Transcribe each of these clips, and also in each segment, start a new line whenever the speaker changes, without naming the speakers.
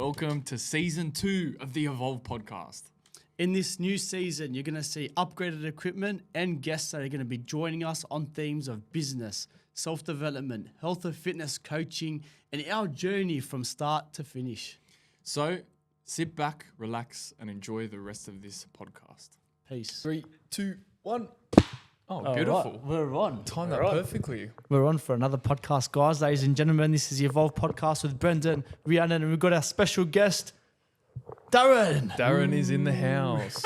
welcome to Season 2 of the Evolve podcast.
In this new season, you're going to see upgraded equipment and guests that are going to be joining us on themes of business, self-development, health and fitness coaching, and our journey from start to finish.
So sit back, relax, and enjoy the rest of this podcast.
Peace.
3, 2, 1. Oh,
All
beautiful.
right, we're on.
Timed that perfectly.
We're on for another podcast, guys. Ladies and gentlemen, this is the Evolve podcast with Brendan, Rhiannon, and we've got our special guest, Darren.
Darren is in the house.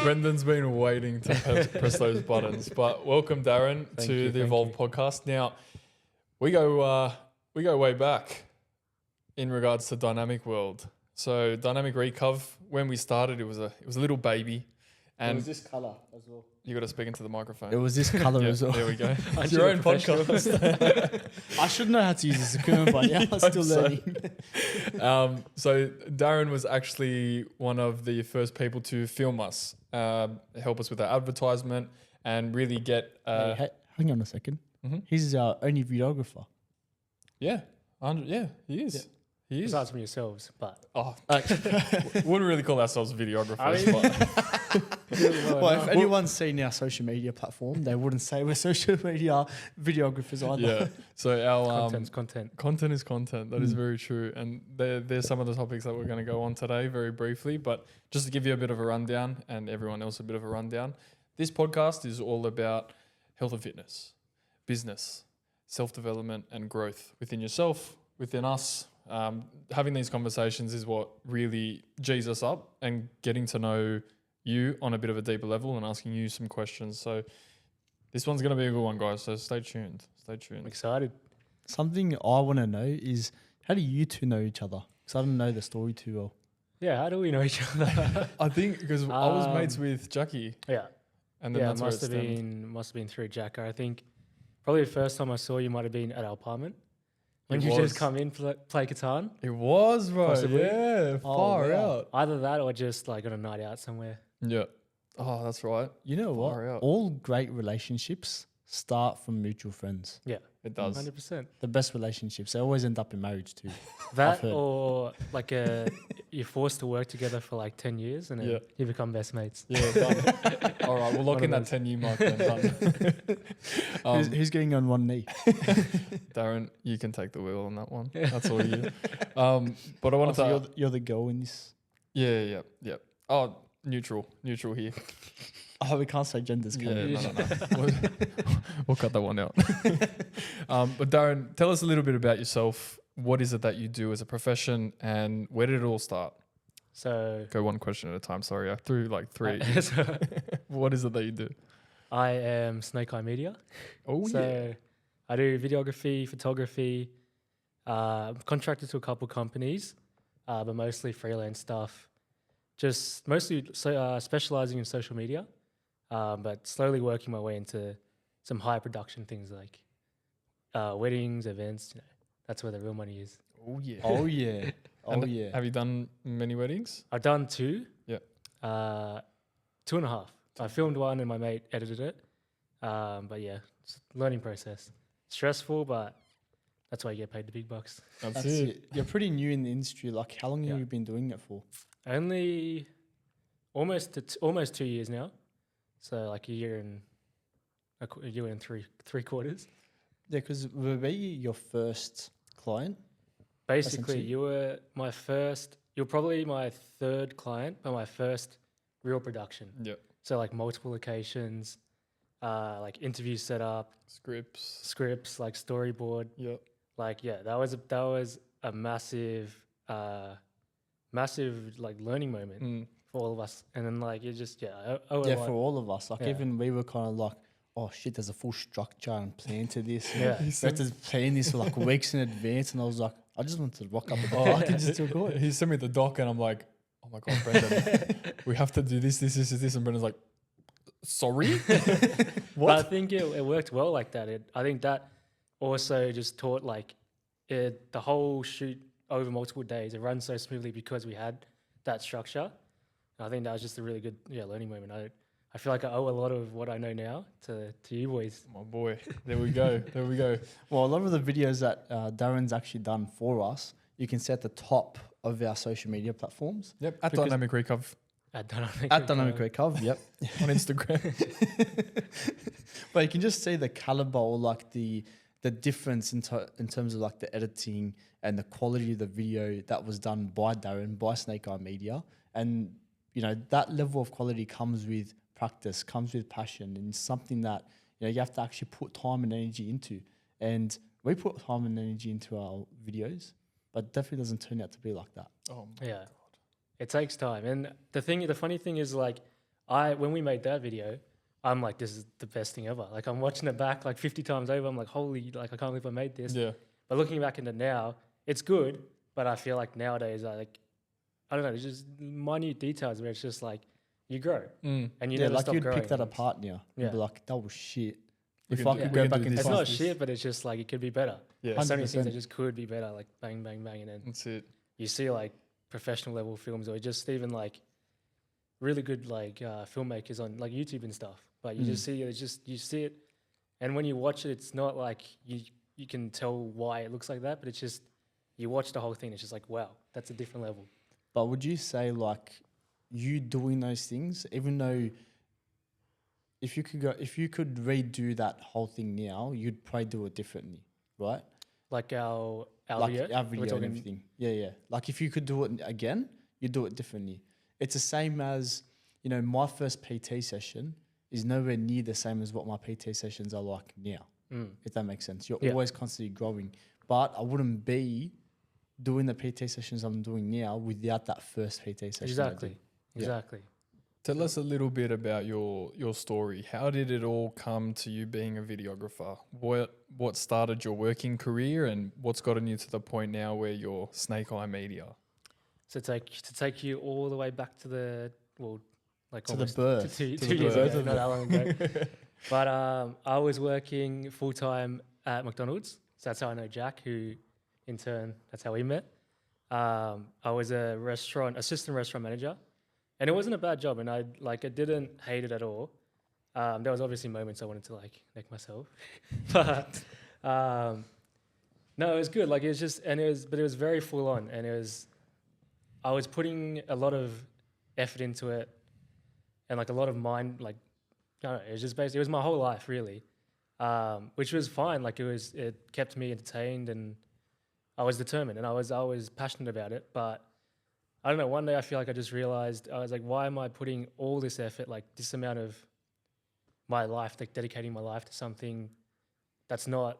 Brendan's been waiting to press those buttons. But welcome, Darren, to the Evolve podcast. Now, we go way back in regards to Dynamic World. So Dynamicrecov, when we started, it was a little baby, and
It was this colour as well.
you got to speak into the microphone.
It was this colour as well.
There we go. It's your own podcast.
I should know how to use this equipment, but yeah, I'm still learning.
So Darren was actually one of the first people to film us, help us with our advertisement, and really get.
Hey, hang on a second.
Mhm.
He's our only videographer.
Yeah, he is.
Yeah.
He is.
Besides from yourselves, but
Oh, wouldn't really call ourselves videographers. But
Well, if anyone's seen our social media platform, they wouldn't say we're social media videographers either.
yeah. So our
content.
content is content. That is very true. And there's some of the topics that we're going to go on today very briefly. But just to give you a bit of a rundown and everyone else a bit of a rundown, this podcast is all about health and fitness, business, self-development and growth within yourself, within us. Having these conversations is what really G's us up and getting to know you on a bit of a deeper level and asking you some questions. So this one's going to be a good one, guys. So stay tuned.
I'm excited.
Something I want to know is, how do you two know each other? Because I don't know the story too well.
Yeah, how do we know each other?
I think because I was mates with Jackie,
Yeah,
and then that's
must
where
have
it stemmed.
been through Jacko. I think probably the first time I saw you might have been at our apartment when
It
you
was.
just come in play Catan.
It was, bro.
Possibly.
Yeah, far
wow.
out.
Either that or just like on a night out somewhere.
Yeah. Oh, that's right.
You know what?
Far out.
All great relationships start from mutual friends.
Yeah,
It does.
100%.
The best relationships, they always end up in marriage too.
That
heard.
or like you're forced to work together for like 10 years and then
Yeah.
you become best mates.
Yeah, done. All right, we'll lock
One
in
of
that 10-year mark then. Done.
Who's getting on one knee?
Darren, you can take the wheel on that one. That's all you. But I wanted
So
to...
you're the girl in this.
Yeah. Oh, neutral here.
Oh, we can't say genders, can we?
No. We'll cut that one out. But Darren, tell us a little bit about yourself. What is it that you do as a profession and where did it all start?
So
Go one question at a time. Sorry, I threw like 3. What is it that you do?
I am Snake Eye Media.
Oh,
So I do videography, photography, contracted to a couple companies, but mostly freelance stuff. Just mostly specializing in social media, but slowly working my way into some high production things like weddings, events. You know, that's where the real money is.
Oh, yeah.
Oh yeah. Oh
And
yeah.
Have you done many weddings?
I've done 2.
Yeah.
2.5. I filmed one and my mate edited it. But yeah, it's a learning process. Stressful, but that's why you get paid the big bucks.
That's
That's
it.
it. You're pretty new in the industry. Like, how long have
Yeah.
you been doing it for?
Only almost 2 years now. So like a year and 3/4.
Yeah, because were we your first client?
Basically,
Essentially.
you're probably my 3rd client, but my first real production.
Yeah.
So like multiple locations, like interview setup, scripts, like storyboard.
Yeah.
Like yeah, that was a massive like learning moment for all of us. And then like it just
For all of us. Like,
Yeah.
even we were kind of like, oh shit, there's a full structure and plan to this.
Yeah.
We had to plan this for like weeks in advance. And I was like, I just wanted to rock up at the park and just record.
He sent me the doc and I'm like, oh my God, Brendan, we have to do this. And Brendan's like, sorry?
But I think it worked well like that. I think that also just taught like the whole shoot over multiple days. It runs so smoothly because we had that structure. And I think that was just a really good learning moment. I I feel like I owe a lot of what I know now to you boys.
My boy. There we go. There we go.
Well, a lot of the videos that Darren's actually done for us, you can see at the top of our social media platforms.
Yep. At
Because-
Dynamicrecov
At Dynamicrecov, yep.
on Instagram.
But you can just see the caliber or like the difference in terms of like the editing and the quality of the video that was done by Darren, by Snake Eye Media. And, you know, that level of quality comes with practice, comes with passion, and something that, you know, you have to actually put time and energy into. And we put time and energy into our videos, but it definitely doesn't turn out to be like that.
Oh my
Yeah.
God.
It takes time. And the funny thing is, like, when we made that video, I'm like, this is the best thing ever. Like, I'm watching it back like 50 times over. I'm like, holy, like, I can't believe I made this.
Yeah.
But looking back into now, it's good. But I feel like nowadays, I don't know, it's just minute details where it's just like, you grow.
Mm.
And you
Yeah,
never
like
stop
you'd
growing.
pick that apart now.
Yeah.
You'd be like, that was shit.
We
If
can
I
do-
could
we
go
can
back
do
in
this.
It's
time.
not shit, but it's just like, it could be better.
Yeah.
There's so many things
100%.
that just could be better, like bang, bang, bang. And then
That's it.
you see like professional level films or just even like really good like filmmakers on like YouTube and stuff. But you just see it, you see it, and when you watch it, it's not like you can tell why it looks like that, but it's just you watch the whole thing. It's just like, wow, that's a different level.
But would you say like you doing those things, even though if you could redo that whole thing now, you'd probably do it differently, right?
Like our
Like
video,
our
we're
video and
talking-
everything. Yeah, yeah. Like if you could do it again, you'd do it differently. It's the same as, you know, my first PT session is nowhere near the same as what my PT sessions are like now, if that makes sense. You're
Yeah.
always constantly growing. But I wouldn't be doing the PT sessions I'm doing now without that first PT session. I
Exactly,
did.
exactly.
Tell us a little bit about your story. How did it all come to you being a videographer? What started your working career, and what's gotten you to the point now where you're Snake Eye Media?
So to take you all the way back to the like
To the
almost
birth.
two
To the
years
birth.
ago, not that long ago. But I was working full time at McDonald's, so that's how I know Jack, who in turn that's how we met. I was a assistant restaurant manager, and it wasn't a bad job, and I didn't hate it at all. There was obviously moments I wanted to like make myself, but no, it was good. Like it was just, but it was very full on, and I was putting a lot of effort into it, and like a lot of mind, like I don't know, it was just basically, it was my whole life really, which was fine. Like it kept me entertained, and I was determined, and I was passionate about it. But I don't know, one day I feel like I just realized, I was like, why am I putting all this effort, like this amount of my life, like dedicating my life to something that's not,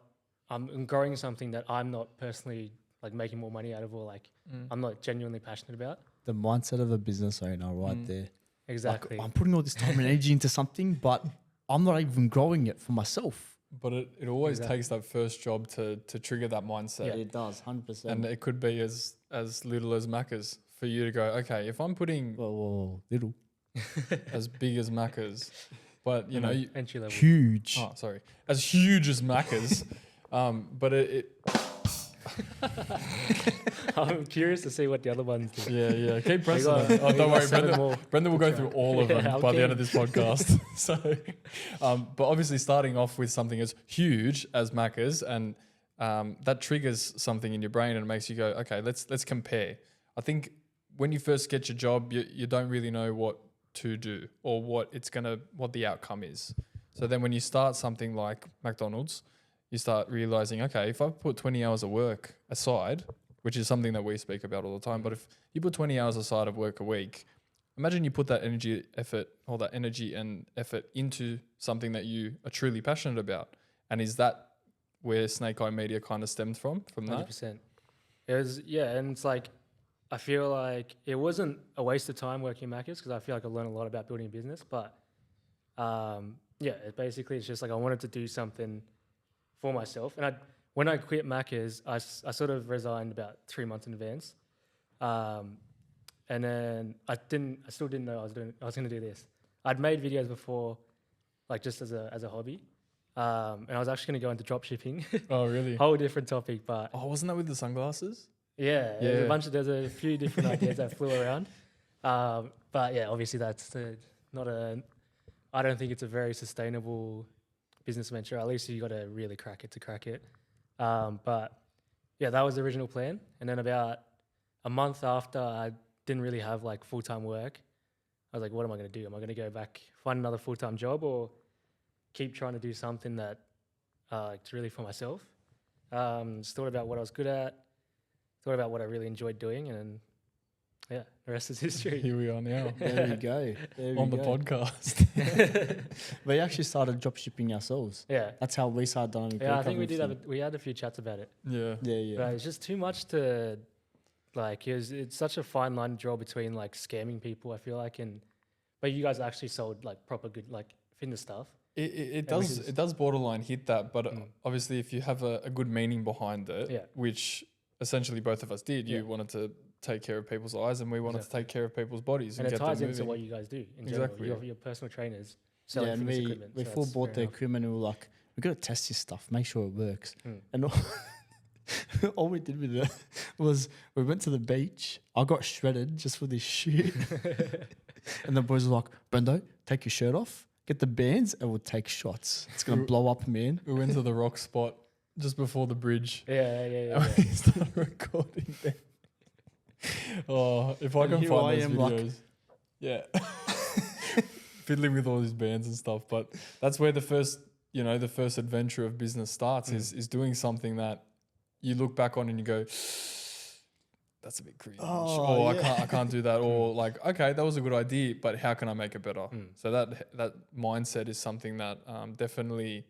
I'm growing something that I'm not personally like making more money out of, or like I'm not genuinely passionate about.
The mindset of a business owner right there.
Exactly.
Like, I'm putting all this time and energy into something, but I'm not even growing it for myself.
But it always
Exactly.
takes that first job to trigger that mindset.
Yeah.
It does, 100%.
And it could be as little as Macca's for you to go, okay, if I'm putting
well, little.
as big as Macca's, but you know,
Entry level.
Huge.
oh, sorry, as huge as Macca's, but it
I'm curious to see what the other ones do.
yeah, keep pressing
got-
it. Oh,
we
don't
got
worry,
7
Brendan,
more
Brendan will
to
go
try.
through all of them
Yeah,
by the end
okay.
of this podcast. So, but obviously starting off with something as huge as Macca's, and that triggers something in your brain and it makes you go, okay, let's compare. I think when you first get your job, you don't really know what to do or what the outcome is. So then when you start something like McDonald's, you start realizing, okay, if I put 20 hours of work aside, which is something that we speak about all the time, but if you put 20 hours aside of work a week, imagine you put that energy and effort into something that you are truly passionate about. And is that where Snake Eye Media kind of stemmed from that?
100%. It was, yeah, and it's like, I feel like it wasn't a waste of time working at Macca's because I feel like I learned a lot about building a business. But yeah, it's just like I wanted to do something for myself. And when I quit Macca's, I sort of resigned about 3 months in advance. And then I still didn't know I was going to do this. I'd made videos before, like just as a hobby. And I was actually going to go into drop shipping.
Oh, really?
Whole different topic, but
Oh, wasn't that with the sunglasses?
yeah,
Yeah.
there's a few different ideas that flew around. But yeah, obviously that's not a. I don't think it's a very sustainable business venture. At least you got to really crack it to crack it. But yeah, that was the original plan. And then about a month after, I didn't really have like full-time work. I was like, what am I going to do? Am I going to go back, find another full-time job, or keep trying to do something that it's really for myself? Just thought about what I was good at, thought about what I really enjoyed doing, and yeah, the rest is history.
Here we are now
There we go. There we
on the
go.
podcast.
We actually started drop shipping ourselves.
Yeah.
That's how we started Dynamicrecov.
Yeah, I think we had a few chats about it.
Yeah.
Yeah.
But it's just too much to, like, it's such a fine line to draw between, like, scamming people, I feel like, but you guys actually sold, like, proper good, like, fitness stuff.
It does borderline hit that, but obviously if you have a good meaning behind it, which essentially both of us did, you wanted to take care of people's eyes and we wanted to take care of people's bodies.
And it
get
ties
them
into
moving.
what you guys do in
Exactly.
general. Your personal trainers selling
And
fitness equipment.
we
so
full
that's
bought the
fair enough.
equipment and we were like, we got to test this stuff, make sure it works. And all we did with it was we went to the beach. I got shredded just for this shoot. And the boys were like, Brendo, take your shirt off, get the bands, and we'll take shots. It's going to blow up, man.
We went to the rock spot just before the bridge.
Yeah.
And we started recording there. Oh, if I can
here
find
I
those
am,
videos.
like-
Yeah. Fiddling with all these bands and stuff. But that's where the first adventure of business starts is doing something that you look back on and you go, that's a bit cringe. Or I can't do that. Or like, okay, that was a good idea, but how can I make it better? So that mindset is something that definitely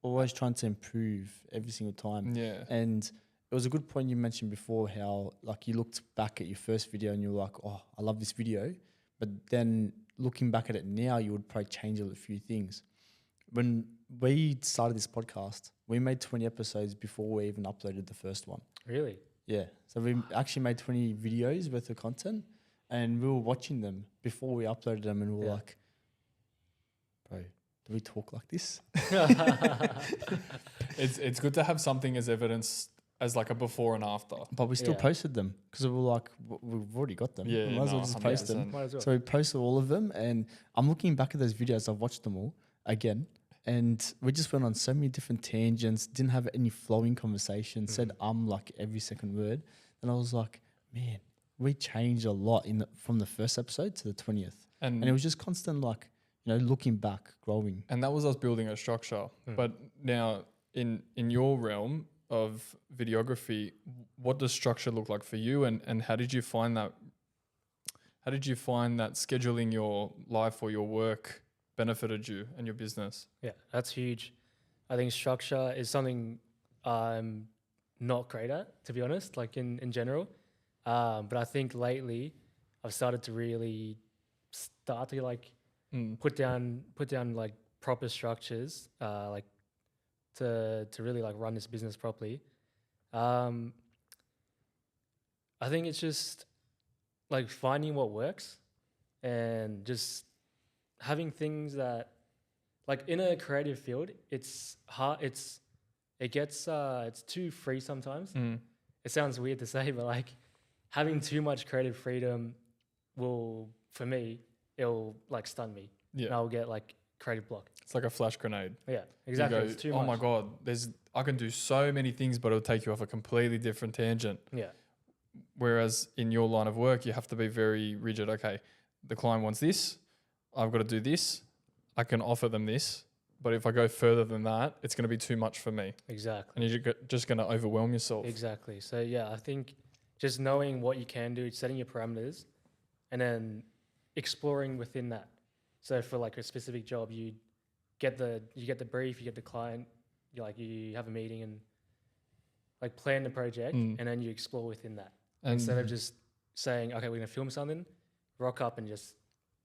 Always trying to improve every single time.
Yeah.
And it was a good point you mentioned before how like you looked back at your first video and you were like, oh, I love this video. But then looking back at it now, you would probably change a few things. When we started this podcast, we made 20 episodes before we even uploaded the first one.
Really?
Yeah. So we actually made 20 videos worth of content and we were watching them before we uploaded them and we were like, bro, do we talk like this?
It's good to have something as evidence as like a before and after.
But we still posted them because we were like, we've already got them.
Yeah,
we might as well just post them.
Might as well.
So we posted all of them and I'm looking back at those videos. I've watched them all again. And we just went on so many different tangents, didn't have any flowing conversation, said like every second word. And I was like, man, we changed a lot from the first episode to the 20th. And it was just constant like, looking back, growing.
And that was us building a structure. But now in your realm of videography, what does structure look like for you? And how did you find that? How did you find that scheduling your life or your work benefited you and your business?
Yeah, that's huge. I think structure is something I'm not great at, to be honest, like in general. But I think lately I've started to really start to like put down like proper structures, like to really like run this business properly. I think it's just like finding what works and just having things that, like in a creative field, it's hard. It's too free sometimes. It sounds weird to say, but like having too much creative freedom will, for me, it'll like stun me.
Yeah.
And I'll get like creative block.
It's like a flash grenade.
Yeah, exactly.
You go,
It's too
oh
much.
my God, I can do so many things, but it'll take you off a completely different tangent.
Yeah.
Whereas in your line of work, you have to be very rigid. Okay, the client wants this. I've got to do this. I can offer them this. But if I go further than that, it's going to be too much for me.
Exactly.
And you're just going to overwhelm yourself.
Exactly. So yeah, I think just knowing what you can do, setting your parameters, and then exploring within that. So for like a specific job, you get the brief, you get the client, you have a meeting and like plan the project, and then you explore within that instead of just saying, okay, we're gonna film something, rock up and just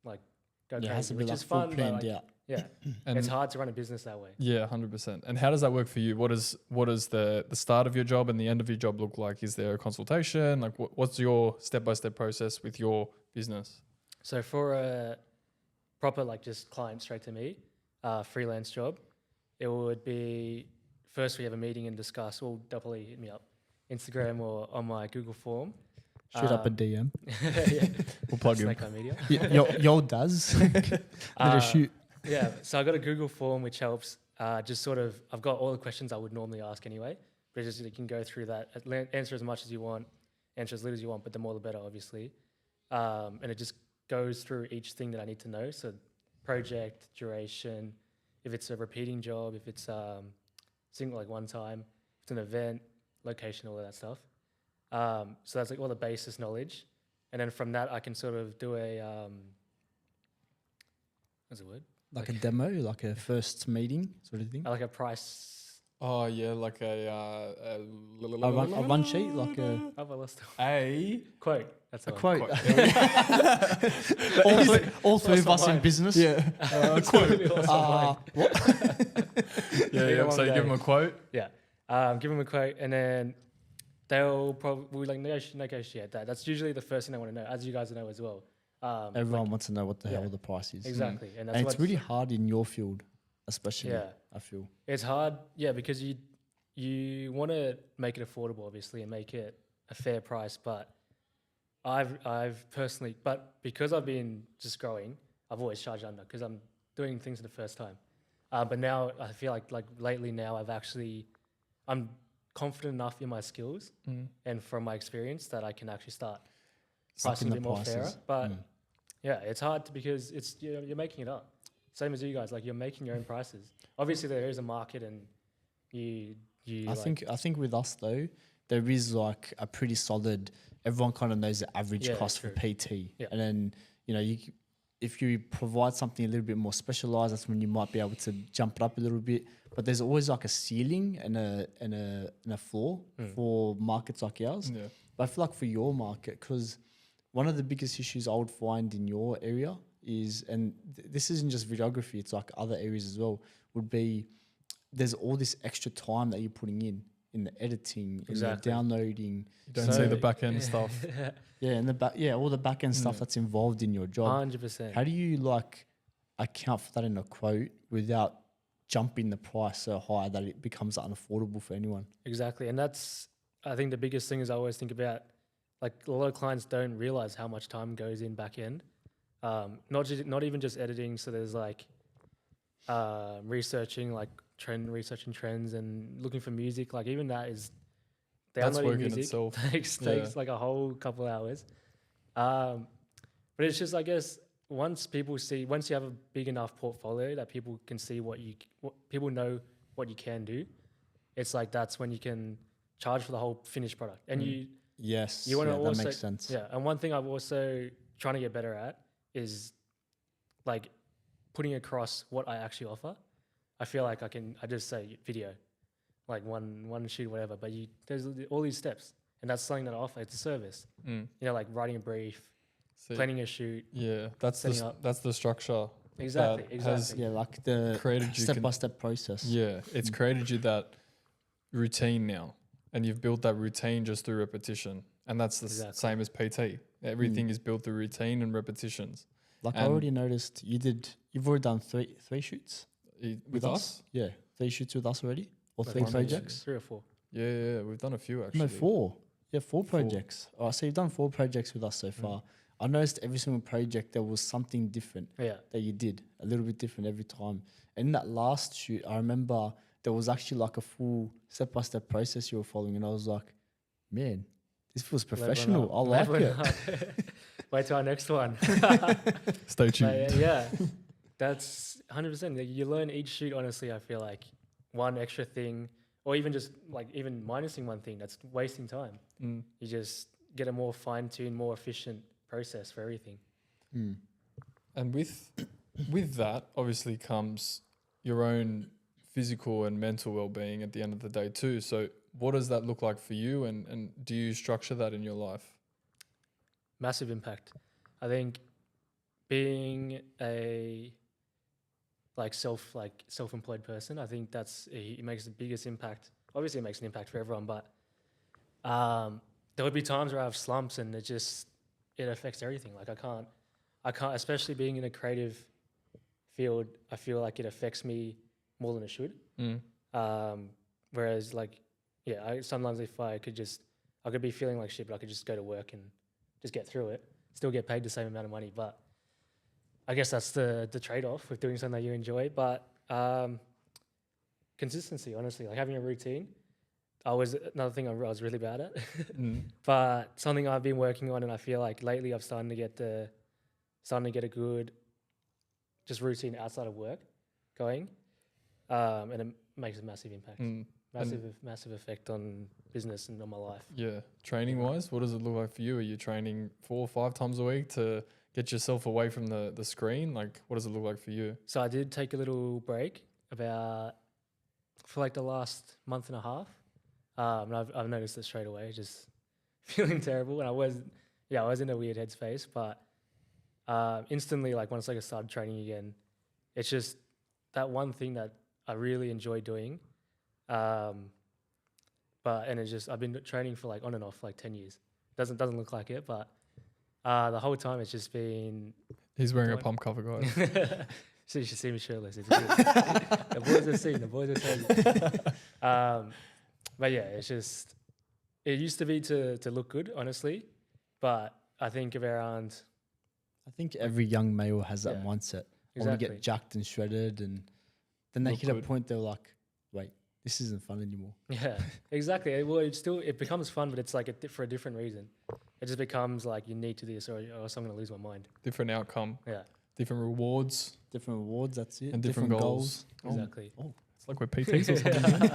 like go
Yeah, it has
crazy,
to be
which
like
is
full
fun. But
planned
like,
out.
yeah,
And
it's hard to run a business that way.
Yeah, 100%. And how does that work for you? What does the start of your job and the end of your job look like? Is there a consultation? Like what's your step-by-step process with your business?
So for a proper like just client straight to me, freelance job, it would be first we have a meeting and discuss. Well, definitely hit me up, Instagram or on my Google form.
Shoot up a DM.
Yeah.
We'll plug him.
Snake Eye Media.
Yo does. Let us shoot.
Yeah, so I got a Google form which helps. Just sort of, I've got all the questions I would normally ask anyway, but it's just you can go through that, answer as much as you want, answer as little as you want, but the more the better, obviously. And it just goes through each thing that I need to know. So project, duration, if it's a repeating job, if it's single like one time, if it's an event, location, all of that stuff. So that's like all the basis knowledge. And then from that, I can sort of do a, what's the word?
Like a demo, like a first meeting sort of thing.
Like a price.
Oh yeah, like a
Run sheet, like a
Have I lost
a
quote? That's
a
the
quote.
Quote.
all three of
Lost
us
my
in
mind.
business.
Yeah.
Quote.
Yeah. So you give them a quote.
Yeah. Give them a quote, and then they'll probably like negotiate that. That's usually the first thing I want to know, as you guys know as well.
Everyone wants to know what the
yeah.
hell the price is.
Exactly, and that's
And
what's
it's really hard in your field, especially.
Yeah.
I feel.
It's hard, yeah, because you want to make it affordable, obviously, and make it a fair price. But I've personally, but because I've been just growing, I've always charged under because I'm doing things for the first time. But now I feel like lately now I'm confident enough in my skills and from my experience that I can actually start pricing a bit more fairer. But yeah, it's hard because it's you're making it up. Same as you guys, like you're making your own prices. Obviously, there is a market, and you.
I think with us though, there is like a pretty solid. Everyone kind of knows the average cost
true.
for PT,
Yeah.
and then if you provide something a little bit more specialized, that's when you might be able to jump it up a little bit. But there's always like a ceiling and a floor for markets like ours.
Yeah.
But I feel like for your market, because one of the biggest issues I would find in your area is, and this isn't just videography, it's like other areas as well, would be there's all this extra time that you're putting in the editing, in the downloading.
You don't see the back end stuff.
Yeah, and all the back end stuff that's involved in your job.
100%.
How do you like account for that in a quote without jumping the price so high that it becomes unaffordable for anyone?
Exactly, and that's I think the biggest thing is I always think about like a lot of clients don't realize how much time goes in back end. Not even just editing. So there's like researching trends and looking for music. Like even that is
That's
downloading
work in
music
itself.
takes like a whole couple hours. But it's just I guess once you have a big enough portfolio that people can see what people know what you can do, it's like that's when you can charge for the whole finished product. And you want to also
that makes sense.
Yeah, and one thing I'm also trying to get better at is like putting across what I actually offer. I feel like I just say video, like one shoot, whatever. But there's all these steps, and that's something that I offer. It's a service. Like writing a brief, planning a shoot.
Yeah, that's the structure.
Exactly.
Like the step-by-step process.
Yeah, it's created you that routine now, and you've built that routine just through repetition, and that's the same as PT. Everything is built through routine and repetitions.
Like I already noticed, you've already done three shoots
with us.
Yeah, 3 shoots with us already, or
Like
3 projects.
3 or 4.
Yeah, we've done a few actually.
No, 4. Yeah, 4 projects. Oh, so you've done 4 projects with us so far. I noticed every single project there was something different that you did, a little bit different every time. And in that last shoot, I remember there was actually like a full step-by-step process you were following, and I was like, man, this feels professional. I like it.
Wait till our next one.
Stay tuned.
Yeah, that's 100%. Like, you learn each shoot, honestly, I feel like one extra thing, or even just like even minusing one thing, that's wasting time. You just get a more fine-tuned, more efficient process for everything.
And with that obviously comes your own physical and mental well-being at the end of the day too. So what does that look like for you, and do you structure that in your life?
Massive impact. I think being a self-employed person, I think it makes the biggest impact. Obviously it makes an impact for everyone, but there would be times where I have slumps, and it affects everything. Like I can't, especially being in a creative field, I feel like it affects me more than it should. Whereas sometimes if I could be feeling like shit, but I could just go to work and just get through it, still get paid the same amount of money. But I guess that's the trade-off with doing something that you enjoy. But consistency, honestly, like having a routine. Another thing I was really bad at, but something I've been working on, and I feel like lately I'm starting to get a good just routine outside of work going, and it makes a massive impact, massive effect on business and on my life.
Yeah, training wise, what does it look like for you? Are you training 4 or 5 times a week to get yourself away from the screen? Like, what does it look like for you?
So I did take a little break for like the last month and a half. And I've noticed it straight away, just feeling terrible. And I was in a weird headspace, but instantly, like once I started training again, it's just that one thing that I really enjoy doing. I've been training for like on and off like 10 years. Doesn't look like it, but the whole time it's just been.
He's wearing a pump cover, guys.
So you should see me shirtless. The boys have seen. The boys have seen. But yeah, it's just, it used to be to look good, honestly. But I think
every young male has that mindset. I want to
Exactly.
get jacked and shredded, and then they
Look
hit a
good.
point they're like, wait, this isn't fun anymore.
Yeah, exactly. Well, it becomes fun, but it's like for a different reason. It just becomes like you need to do this or else I'm going to lose my mind.
Different outcome,
Yeah,
different rewards,
Different rewards, that's it.
and different goals.
exactly.
Oh,
It's like we're PTs or something.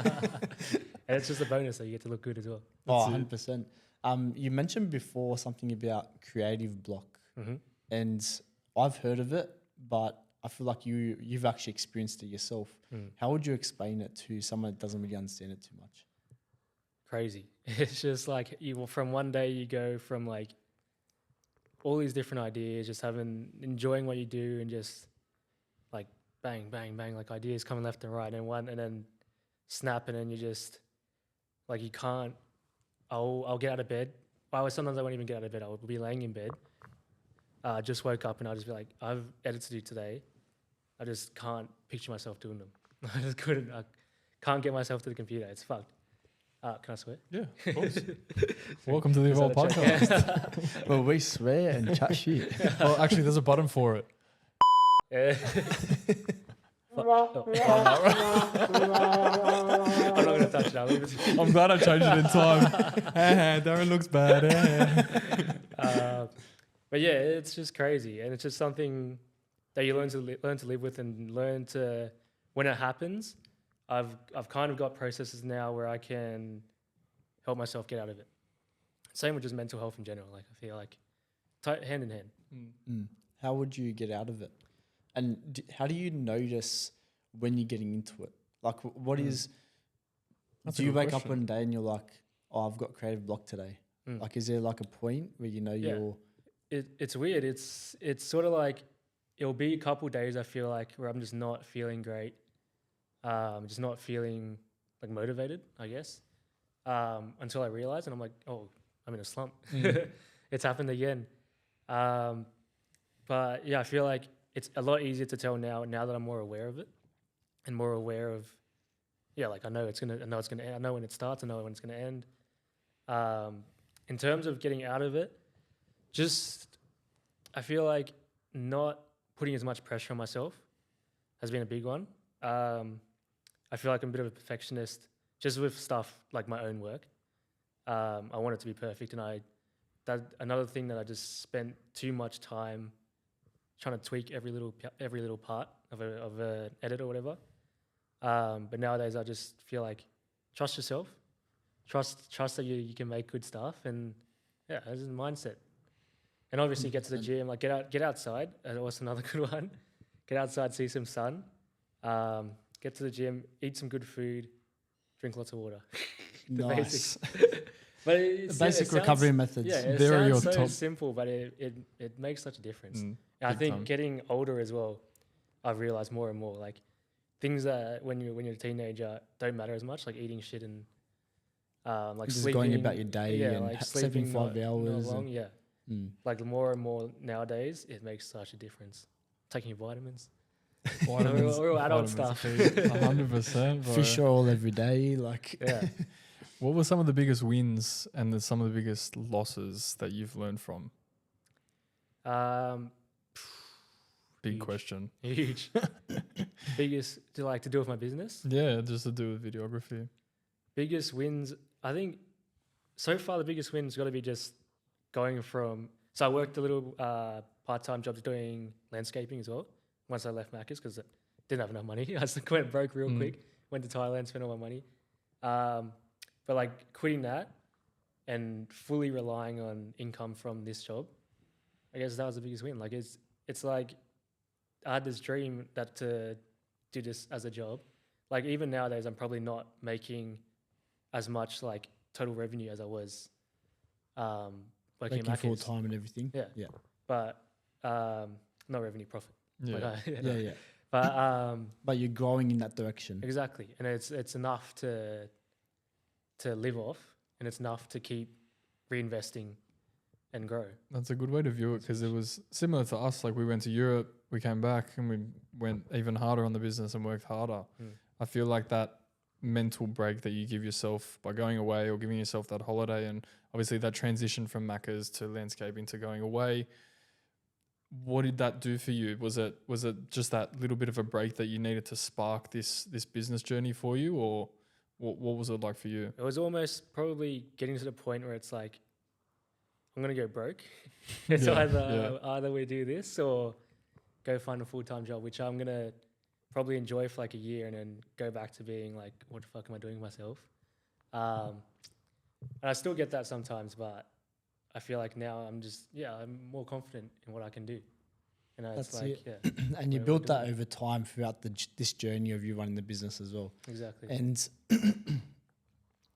And it's just a bonus that you get to look good as well.
oh,
That's it.
100%. You mentioned before something about creative block,
Mm-hmm.
and I've heard of it, but I feel like you've actually experienced it yourself. How would you explain it to someone that doesn't really understand it too much?
Crazy. It's just like from one day you go from like all these different ideas, just enjoying what you do, and just like bang, bang, bang, like ideas coming left and right, and then snap, and then you just like you can't. I'll get out of bed. Sometimes I won't even get out of bed. I'll be laying in bed. Just woke up and I'll just be like, I've edits to do today. I just can't picture myself doing them. I just couldn't. I can't get myself to the computer. It's fucked. Can I swear?
Yeah, of course. Welcome to the
Is
Evolve
that a check?
podcast.
Well, we swear and chat shit.
Well, actually, there's a button for it.
Yeah. I'm not going to touch it. I'll leave it to you.
I'm glad I changed it in time. Darren looks bad.
But yeah, it's just crazy, and it's just something that you learn to live with, and learn to, when it happens, I've kind of got processes now where I can help myself get out of it. Same with just mental health in general. Like I feel like hand in hand.
How would you get out of it? And how do you notice when you're getting into it? Like, what is?
That's
Do
a
you
good
wake
question.
up one day and you're like, "Oh, I've got creative block today." Like, is there like a point where you know
Yeah.
you're?
It's weird. It's sort of like it'll be a couple days I feel like where I'm just not feeling great, just not feeling like motivated, I guess, until I realize, and I'm like, oh, I'm in a slump. It's happened again. But yeah, I feel like it's a lot easier to tell now that I'm more aware of it, and more aware of, like I know it's gonna end. I know when it starts. I know when it's gonna end. In terms of getting out of it, I feel like not putting as much pressure on myself has been a big one. I feel like I'm a bit of a perfectionist just with stuff like my own work. I want it to be perfect, and another thing that I just spent too much time trying to tweak every little part of an edit or whatever. But nowadays I just feel like trust yourself, trust that you can make good stuff, and this is a mindset. And obviously get to the gym, like get outside. What's another good one? Get outside, see some sun. Get to the gym, eat some good food, drink lots of water. The
Nice.
basics. But it's,
Basic recovery methods.
Yeah, it
They're your
sounds so
top.
simple, but it makes such a difference. And I
big
think
time.
getting older as well, I've realized more and more, like things that when you're a teenager don't matter as much, like eating shit and like
Just
sleeping,
going about your day and
like
sleeping
sleeping
5
not
hours.
long,
and-
like more and more nowadays, it makes such a difference. Taking your vitamins.
Vitamins,
We're all adult
vitamins
stuff.
are key. 100%. bro.
Fish oil every day, like.
Yeah.
What were some of the biggest wins and some of the biggest losses that you've learned from? big
Huge.
question.
Huge. Biggest to do with my business.
Yeah, just to do with videography.
Biggest wins, I think so far the biggest win's got to be just going from, so I worked a little part-time jobs doing landscaping as well once I left Macca's because I didn't have enough money. I just went broke real quick, went to Thailand, spent all my money. But like quitting that and fully relying on income from this job, I guess that was the biggest win. Like it's like I had this dream that to do this as a job. Like even nowadays, I'm probably not making as much like total revenue as I was working at
full
Macca's.
time and everything.
Yeah. But not revenue, profit.
Yeah.
Like,
But but you're growing in that direction.
exactly, and it's enough to live off, and it's enough to keep reinvesting and grow.
That's a good way to view it because it was similar to us. Like we went to Europe, we came back and we went even harder on the business and worked harder. I feel like that mental break that you give yourself by going away or giving yourself that holiday, and obviously that transition from Macca's to landscaping to going away, what did that do for you? Was it just that little bit of a break that you needed to spark this business journey for you, or what was it like for you?
It was almost probably getting to the point where it's like, I'm gonna go broke. It's either we do this or go find a full-time job, which I'm gonna probably enjoy for like a year and then go back to being like, what the fuck am I doing with myself? And I still get that sometimes, but I feel like now I'm more confident in what I can do. You know, it's
That's
like,
it. And you built that over time throughout this journey of you running the business as well.
Exactly.
And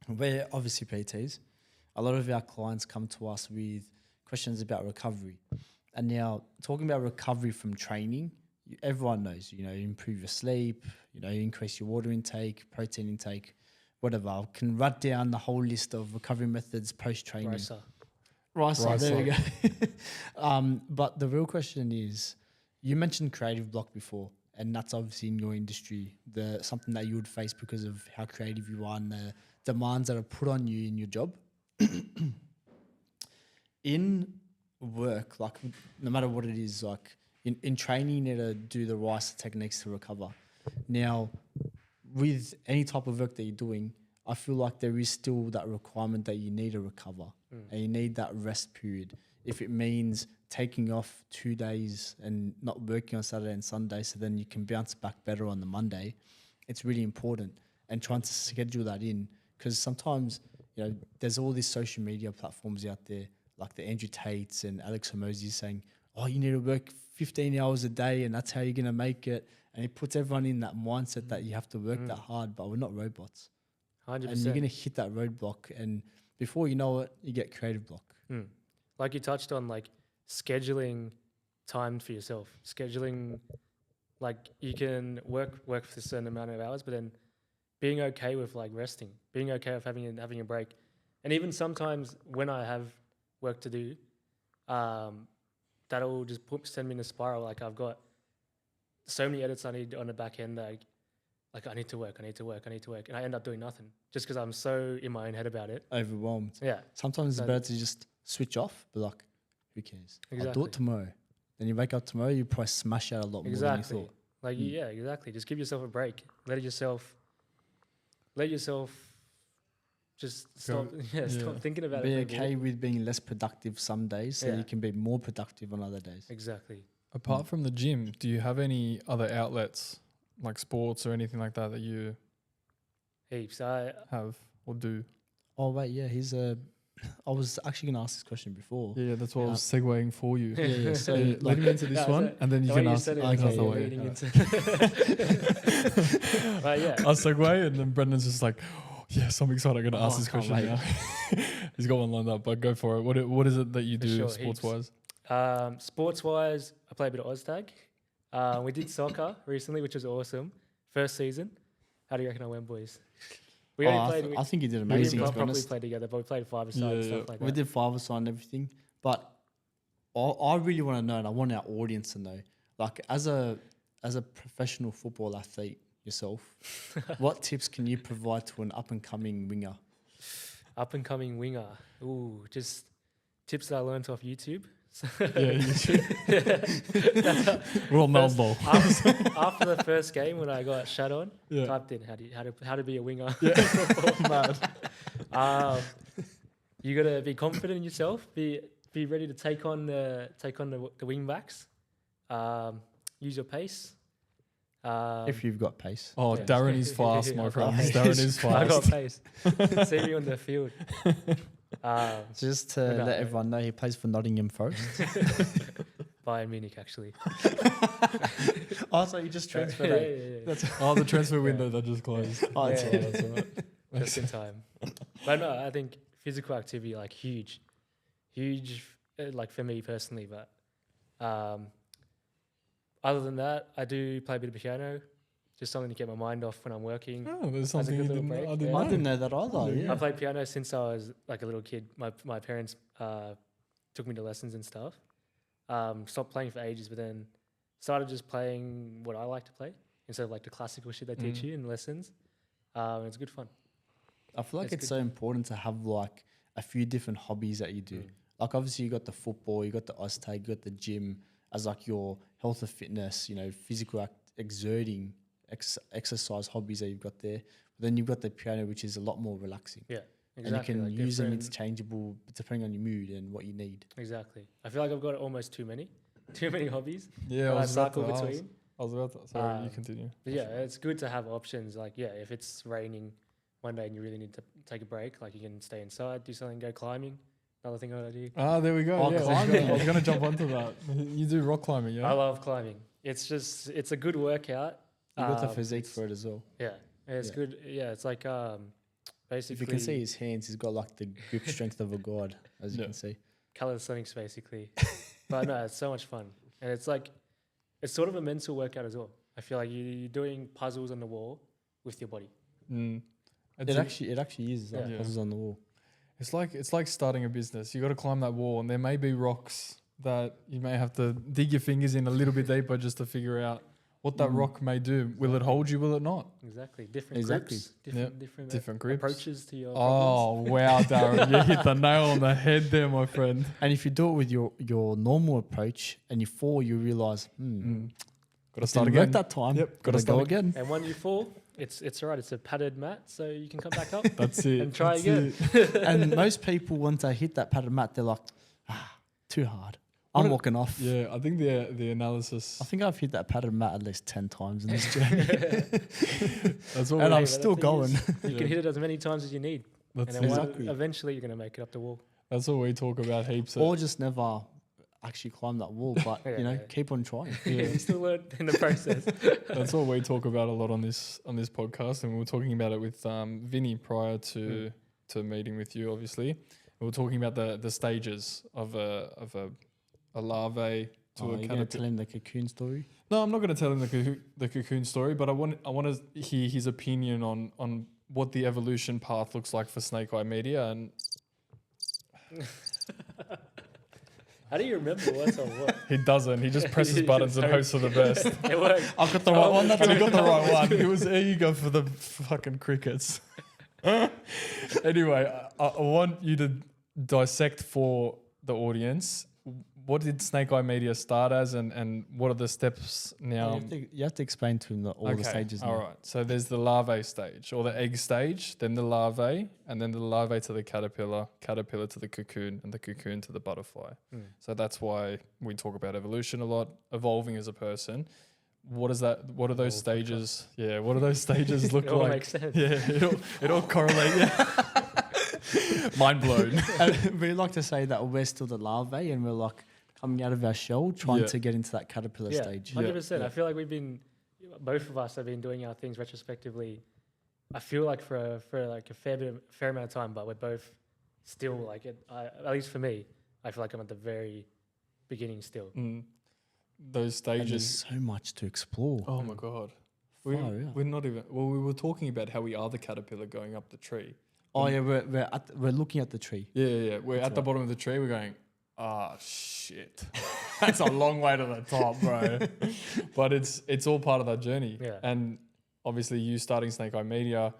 we're obviously PTs. A lot of our clients come to us with questions about recovery. And now talking about recovery from training, everyone knows, you improve your sleep, increase your water intake, protein intake, whatever. I can write down the whole list of recovery methods post-training. Ricer, there we go. But the real question is, you mentioned creative block before, and that's obviously in your industry, something that you would face because of how creative you are and the demands that are put on you in your job. In work, like no matter what it is, like in training, you need to do the Ricer techniques to recover. Now, with any type of work that you're doing, I feel like there is still that requirement that you need to recover and you need that rest period. If it means taking off 2 days and not working on Saturday and Sunday so then you can bounce back better on the Monday, it's really important. And trying to schedule that in, because sometimes, there's all these social media platforms out there, like the Andrew Tates and Alex Hormozy saying, oh, you need to work 15 hours a day and that's how you're going to make it. And it puts everyone in that mindset that you have to work that hard, but we're not robots.
100%.
And you're going to hit that roadblock, and before you know it, you get creative block.
Like you touched on, like scheduling time for yourself. Scheduling, like you can work for a certain amount of hours, but then being okay with like resting, being okay with having a break. And even sometimes when I have work to do, that'll just send me in a spiral. Like I've got so many edits I need on the back end that like I need to work. And I end up doing nothing just because I'm so in my own head about it.
Overwhelmed.
Yeah.
Sometimes it's better to just switch off, but like, who cares?
Exactly.
I'll do it tomorrow. Then you wake up tomorrow, you probably smash out a lot more than you thought.
Like, yeah, exactly. Just give yourself a break. Let yourself just stop thinking about it.
Be okay with being less productive some days so you can be more productive on other days.
Exactly.
Apart from the gym, do you have any other outlets like sports or anything like that that you
Heaps. I
have or do?
Oh, wait, yeah, I was actually going to ask this question before.
Yeah, that's what I was segueing for you.
Yeah. So
Let me into this one, and then you can ask.
Right, yeah.
I'll segue, and then Brendan's just like, oh, yes, I'm excited. I'm going to ask this question now. He's got one lined up, but go for it. What is it that you do sports-wise?
Sports-wise, I play a bit of Oztag. We did soccer recently, which was awesome. First season. How do you reckon I went, boys? We only played.
I think you did
We
amazing.
didn't properly play together, but we played 5-a-side and stuff like that.
We did 5-a-side and everything, but I really want to know, and I want our audience to know, like as a professional football athlete yourself, what tips can you provide to an up and coming winger?
Up and coming winger. Ooh, just tips that I learned off YouTube.
Yeah, you should. Ronaldo.
After the first game when I got shut on,
Yeah.
typed in how to be a winger.
Mad.
You gotta be confident in yourself. Be ready to take on the wing backs. Use your pace.
If you've got pace.
Oh,
Yeah.
Darren is fast, my
I
friend.
got
Darren is
I got
fast.
pace. See me on the field.
Just to
No.
let everyone know, he plays for Nottingham Forest.
Bayern Munich, actually.
Oh, so you just transferred
Yeah.
Oh, the transfer window that just closed.
Oh,
Yeah,
it's
yeah.
That's all right.
Just in time. But no, I think physical activity, like huge, like for me personally. But other than that, I do play a bit of piano, just something to get my mind off when I'm working.
Oh, there's
As a
something
good
you
little
didn't know.
break,
I didn't
yeah.
know.
I didn't know that either.
Yeah.
Yeah.
I played piano since I was like a little kid. My parents took me to lessons and stuff. Stopped playing for ages, but then started just playing what I like to play instead of like the classical shit they teach you in lessons. It's good fun.
I feel like
It's
it's
good.
so important to have like a few different hobbies that you do. Like obviously you got the football, you got the Oztag, you got the gym as like your health and fitness, physical exercise hobbies that you've got there. But then you've got the piano, which is a lot more relaxing.
Yeah,
And
exactly.
you can
like
use them
different-
interchangeable depending on your mood and what you need.
Exactly. I feel like I've got almost too many hobbies.
Yeah,
that
I
I
was about
cycle
to ask.
between.
I was about to. Sorry, you
Um,
continue.
But yeah, it's good to have options. Like, yeah, if it's raining one day and you really need to take a break, like you can stay inside, do something, go climbing. Another thing I want to do.
Ah, there we go.
Oh,
Yeah,
climbing.
I was going to jump onto that. You do rock climbing, yeah?
I love climbing. It's a good workout.
You got the
Um,
physique
it's-
for it as well.
Yeah, it's
Yeah.
good. Yeah, it's like basically
If you can see his hands, he's got like the grip strength of a god, as you
Yeah.
can see.
calisthenics basically. But no, it's so much fun, and it's sort of a mental workout as well. I feel like you're doing puzzles on the wall with your body.
Mm.
It
It's, a-
actually is like
Yeah.
puzzles on the wall.
it's like starting a business. You got to climb that wall, and there may be rocks that you may have to dig your fingers in a little bit deeper just to figure out what that rock may do. Will it hold you? Will it not?
Exactly, different
Exactly.
grips, different
Different grips.
approaches to your problems.
Oh wow, Darren, you hit the nail on the head there, my friend.
And if you do it with your normal approach and you fall, you realize,
Got to start
didn't work
again.
that time.
Yep,
Gotta
gotta
go
start
again.
And when you fall, it's all right. It's a padded mat, so you can come back up.
That's it.
And try
That's
again.
it.
And most people, once they hit that padded mat, they're like, too hard. I'm walking off.
Yeah, I think the analysis.
I think I've hit that padded mat at least 10 times in this journey.
That's what
And
we-
I'm
But the
still
thing
going.
is, you
Yeah.
can hit it as many times as you need,
That's
and then
it.
Exactly.
eventually you're going to make it up the wall.
That's what we talk about heaps.
Or just never actually climb that wall, but,
Yeah.
keep on trying.
You still learn in the process.
That's what we talk about a lot on this podcast, and we were talking about it with Vinny prior to meeting with you. Obviously, we were talking about the stages of a larvae to a
You're going to
caterpillar.
tell him the cocoon story?
No, I'm not going to tell him the cocoon story, but I want to hear his opinion on what the evolution path looks like for Snake Eye Media. And
How do you remember what's on what?
he doesn't. He just presses
He
buttons
just
and hopes for the best.
It worked.
I've got the right one. That's
I got the right one. It was there. You go for the fucking crickets. Anyway, I want you to dissect for the audience. What did Snake Eye Media start as, and what are the steps now?
You have to explain to him all the stages now.
All right. So there's the larvae stage or the egg stage, then the larvae, and then the larvae to the caterpillar to the cocoon, and the cocoon to the butterfly. So that's why we talk about evolution a lot, evolving as a person. What is that? What are those stages? Yeah. What do those stages look
It all
like?
makes sense.
Yeah. It all correlate. Yeah. Mind blown.
And we like to say that we're still the larvae and we're like coming out of our shell trying
Yeah.
to get into that caterpillar
Yeah,
stage.
100%.
Yeah.
I feel like both of us have been doing our things retrospectively. I feel like for like a fair amount of time, but we're both still like at least for me, I feel like I'm at the very beginning still.
Those
And there's
stages.
so much to explore.
Oh my god.
Far out.
We're not even. Well, we were talking about how we are the caterpillar going up the tree.
Oh yeah, we're looking at the tree.
Yeah. We're at the bottom of the tree. We're going, shit. That's a long way to the top, bro. But it's all part of that journey.
Yeah.
And obviously you starting Snake Eye Media,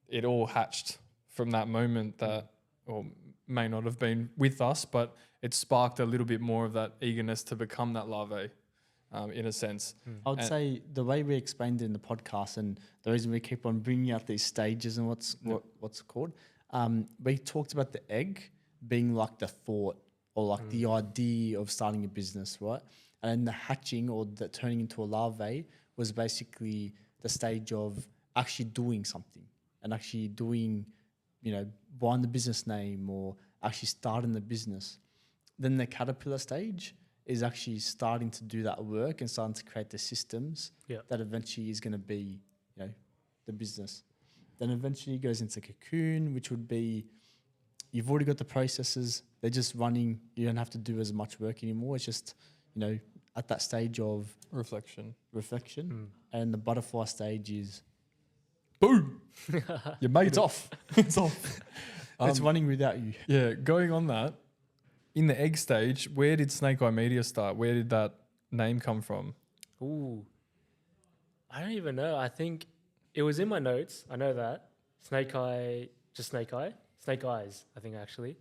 it all hatched from that moment that, or may not have been with us, but it sparked a little bit more of that eagerness to become that larvae, in a sense.
I would
And-
say the way we explained it in the podcast, and the reason we keep on bringing out these stages and what's called, we talked about the egg being like the thought or like the idea of starting a business, right? And then the hatching or the turning into a larvae was basically the stage of actually doing something and actually doing, buying the business name or actually starting the business. Then the caterpillar stage is actually starting to do that work and starting to create the systems that eventually is going to be, the business. Then eventually it goes into cocoon, which would be, you've already got the processes, they're just running, you don't have to do as much work anymore. It's just, at that stage of
reflection.
And the butterfly stage is,
Boom! You made
it's
it.
off.
It's off.
It's running without you.
Yeah, going on that, in the egg stage, where did Snake Eye Media start? Where did that name come from?
Ooh, I don't even know. I think it was in my notes. I know that Snake Eye, just Snake Eye, Snake Eyes. I think actually.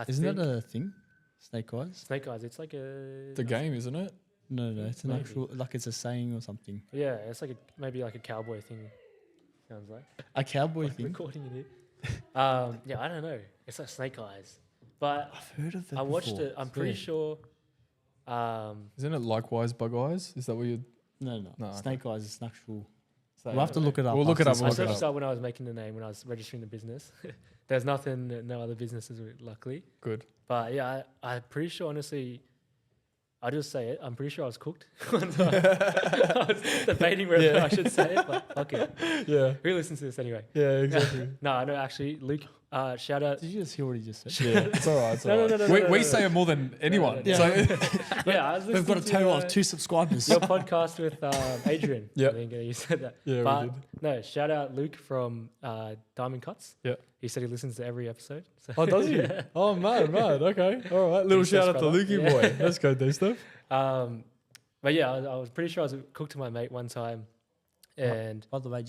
Isn't that a thing? Snake eyes?
Snake Eyes? It's like a
The game, isn't it?
No, it's an
Maybe.
actual, like it's a saying or something.
Yeah, it's like maybe like a cowboy thing. Sounds like
A cowboy thing.
recording it here. Yeah, I don't know. It's like Snake Eyes, but
I've heard of that.
I watched
before.
it. I'm pretty sure.
Isn't it likewise Bug Eyes? Is that what you?
No.
No, okay.
Snake eyes is an actual.
Say?
We'll have to look it up.
We'll look it
after
up,
this
we'll
I
look it
searched
up.
it up when I was making the name, when I was registering the business. There's nothing, no other businesses, luckily.
Good.
But yeah, I'm pretty sure, honestly, I'll just say it. I'm pretty sure I was cooked one time. I was debating whether I should say it, but fuck it.
Yeah.
Who listens to this anyway?
Yeah, exactly.
No, actually, Luke, shout out.
Did you just hear what he just said?
Yeah, it's all right. It's all
No,
right.
no, no,
we
no,
we
no,
say it more than anyone.
no.
So
Yeah, I was
We've got a
listening
total
to,
of 2 subscribers.
your podcast with Adrian.
Yep.
I think you said that.
Yeah, we
but
did.
no, shout out Luke from Diamond Cuts.
Yeah.
He said he listens to every episode. So
Oh, does he?
Yeah.
Oh, mad. Okay. All right. Little
Thanks,
shout out to
brother.
Lukey
Yeah.
boy. Let's go, do stuff.
But yeah, I was pretty sure I was cooked to my mate one time, and
By the way,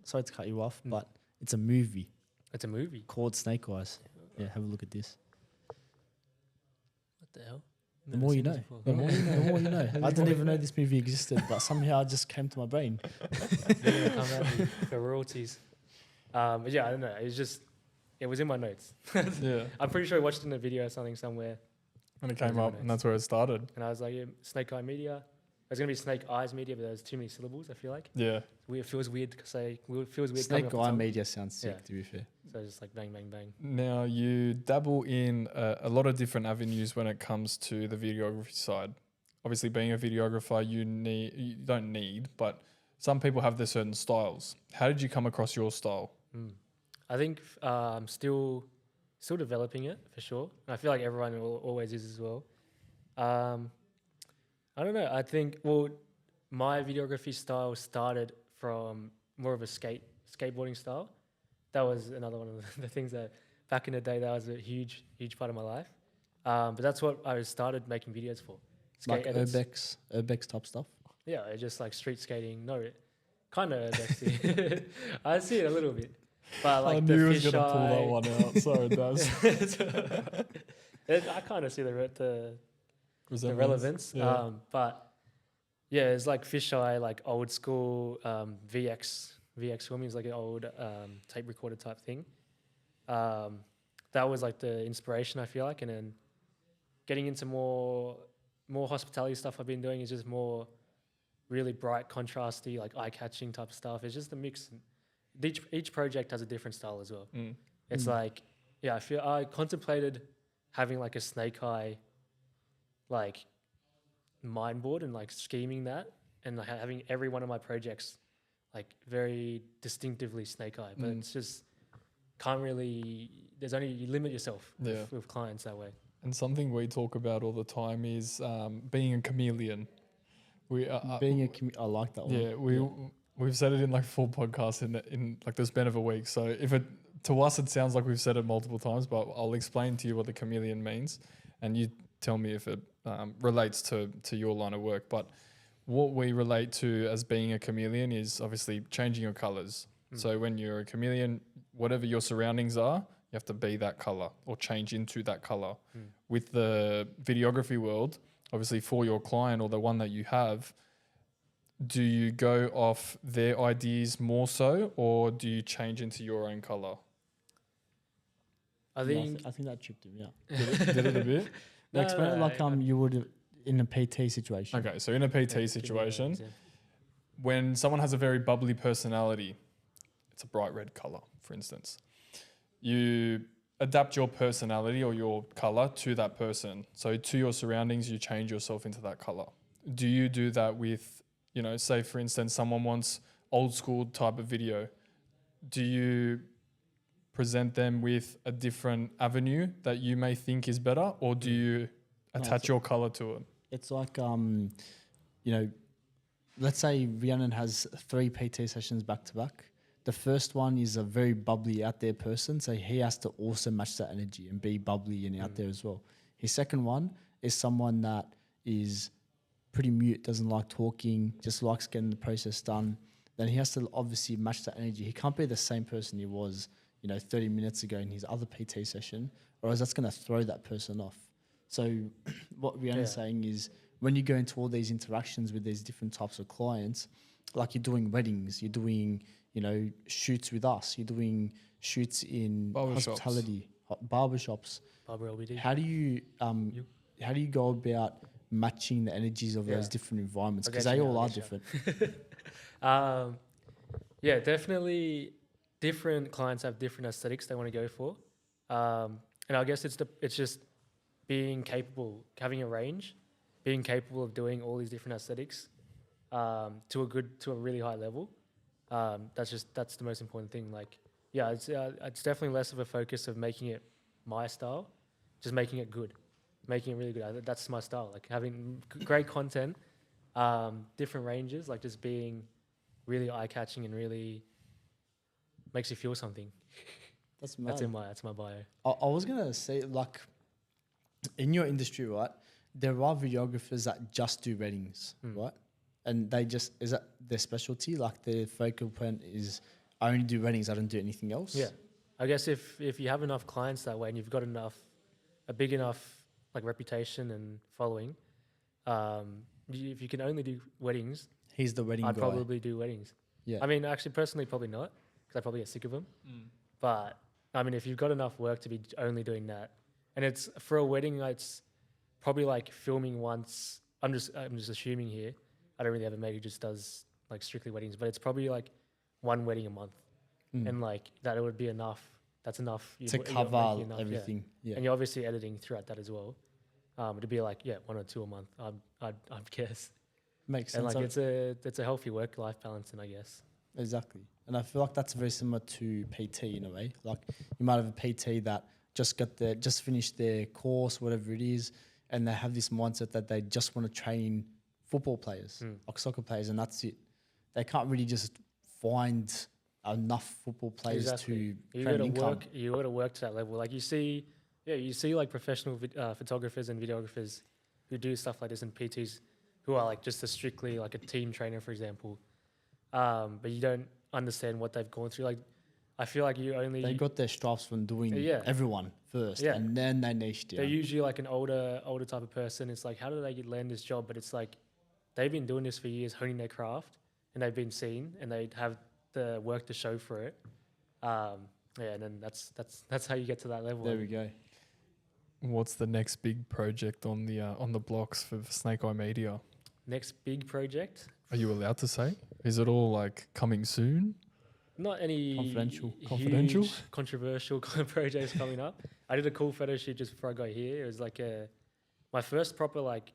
sorry to cut you off, but it's a movie
it's a movie.
called Snake Eyes. Yeah, have a look at this.
What the hell?
The more you know. The more you know. The more you know. I didn't even know this movie existed, but somehow it just came to my brain.
They're gonna come at me for royalties. But yeah, I don't know. It was in my notes.
Yeah.
I'm pretty sure I watched it in a video or something somewhere,
And it came up, and that's where it started.
and I was like, yeah, Snake Eye Media. There's gonna be Snake Eyes Media, but there's too many syllables. I feel like
Yeah.
it feels weird to say. It feels weird.
Snake
coming off the
Eye
tongue.
Media sounds sick,
Yeah.
to be fair.
So it's just like bang, bang, bang.
Now, you dabble in a lot of different avenues when it comes to the videography side. Obviously, being a videographer, you don't need, but some people have their certain styles. How did you come across your style?
I think I'm still developing it for sure. I feel like everyone always is as well. I don't know. I think my videography style started from more of a skateboarding style. That was another one of the things that back in the day that was a huge part of my life. But that's what I started making videos for.
Like
and it's-
urbex type stuff.
Yeah, it's just like street skating. No, kind of urbexy. I see it a little bit. But like
I
the
knew he was
fisheye.
going to pull that one out. Sorry, Daz.
I kind of see the
Resemblance.
relevance.
Yeah.
But yeah, it's like fisheye, like old school VX filming is like an old tape recorder type thing. That was like the inspiration, I feel like, and then getting into more hospitality stuff I've been doing is just more really bright, contrasty, like eye-catching type of stuff. It's just a mix. Each project has a different style as well. It's like, yeah, I contemplated having like a snake eye, like mind board and like scheming that, and like having every one of my projects like very distinctively snake eye. But it's just can't really. There's only you limit yourself with clients that way.
And something we talk about all the time is being a chameleon.
I like that one.
Yeah, we've said it in like 4 podcasts in like the span of a week. So to us it sounds like we've said it multiple times, but I'll explain to you what the chameleon means, and you tell me if it relates to your line of work. But what we relate to as being a chameleon is obviously changing your colors. So when you're a chameleon, whatever your surroundings are, You have to be that color or change into that color. With the videography world, obviously for your client or the one that you have, do you go off their ideas more so, or do you change into your own color?
I
Yeah,
think
I think that tripped him. Yeah.
Did it a bit?
No,
Explain
no,
it like
no,
you would in a PT situation.
Okay, so in a PT
yeah, give me an
situation,
example.
when someone has a very bubbly personality, it's a bright red color, for instance. You adapt your personality or your color to that person. So to your surroundings, you change yourself into that color. Do you do that with, say for instance, someone wants old school type of video? Do you present them with a different avenue that you may think is better, or do you attach your color to it?
It's like let's say Rhiannon has 3 PT sessions back to back. The first one is a very bubbly out there person, so he has to also match that energy and be bubbly and out there as well. His second one is someone that is pretty mute, doesn't like talking, just likes getting the process done. Then he has to obviously match that energy. He can't be the same person he was, 30 minutes ago in his other PT session, or else that's going to throw that person off. So what Rhiannon's saying is, when you go into all these interactions with these different types of clients, like you're doing weddings, you're doing, shoots with us, you're doing shoots in hospitality, barbershops.
Barber LBD.
How do you go about matching the energies of those different environments? Because they all are different.
Yeah, definitely. Different clients have different aesthetics they want to go for, and I guess it's just being capable, having a range, being capable of doing all these different aesthetics to a really high level. That's the most important thing. Like, yeah, it's definitely less of a focus of making it my style, just making it good, making it really good. That's my style. Like having great content, different ranges, like just being really eye catching and really makes you feel something.
That's mad.
That's my bio.
I was gonna say, like, in your industry, right? There are videographers that just do weddings, right? And is that their specialty? Like their focal point is, I only do weddings, I don't do anything else.
Yeah, I guess if you have enough clients that way and you've got a big enough like reputation and following, if you can only do weddings,
He's the wedding
I'd
guy.
probably do weddings.
Yeah.
I mean, actually, personally, probably not, because I probably get sick of them. But I mean, if you've got enough work to be only doing that, and it's for a wedding, it's probably like filming once. I'm just assuming here. I don't really have a mate who just does like strictly weddings, but it's probably like one wedding a month, and like that it would be enough. That's enough
to cover everything. Yeah.
And you're obviously editing throughout that as well. It'd be like 1 or 2 a month. I'd guess.
Makes
And
sense.
like it's a healthy work-life balance, and I guess.
Exactly. And I feel like that's very similar to PT in a way. Like you might have a PT that just finished their course, whatever it is, and they have this mindset that they just want to train football players, like soccer players, and that's it. They can't really just find enough football players to create income.
You got to work to that level. Like you see like professional photographers and videographers who do stuff like this, and PTs who are like just strictly like a team trainer, for example. But you don't understand what they've gone through. Like, I feel like
they got their stripes from doing everyone first, and then they niched down.
They're usually like an older type of person. It's like, how do they land this job? But it's like they've been doing this for years, honing their craft, and they've been seen, and they have the work to show for it. And then that's how you get to that level.
There we go.
What's the next big project on the blocks for Snake Eye Media?
Next big project?
Are you allowed to say? Is it all like coming soon?
Not any
confidential,
controversial kind of projects coming up. I did a cool photo shoot just before I got here. It was like my first proper like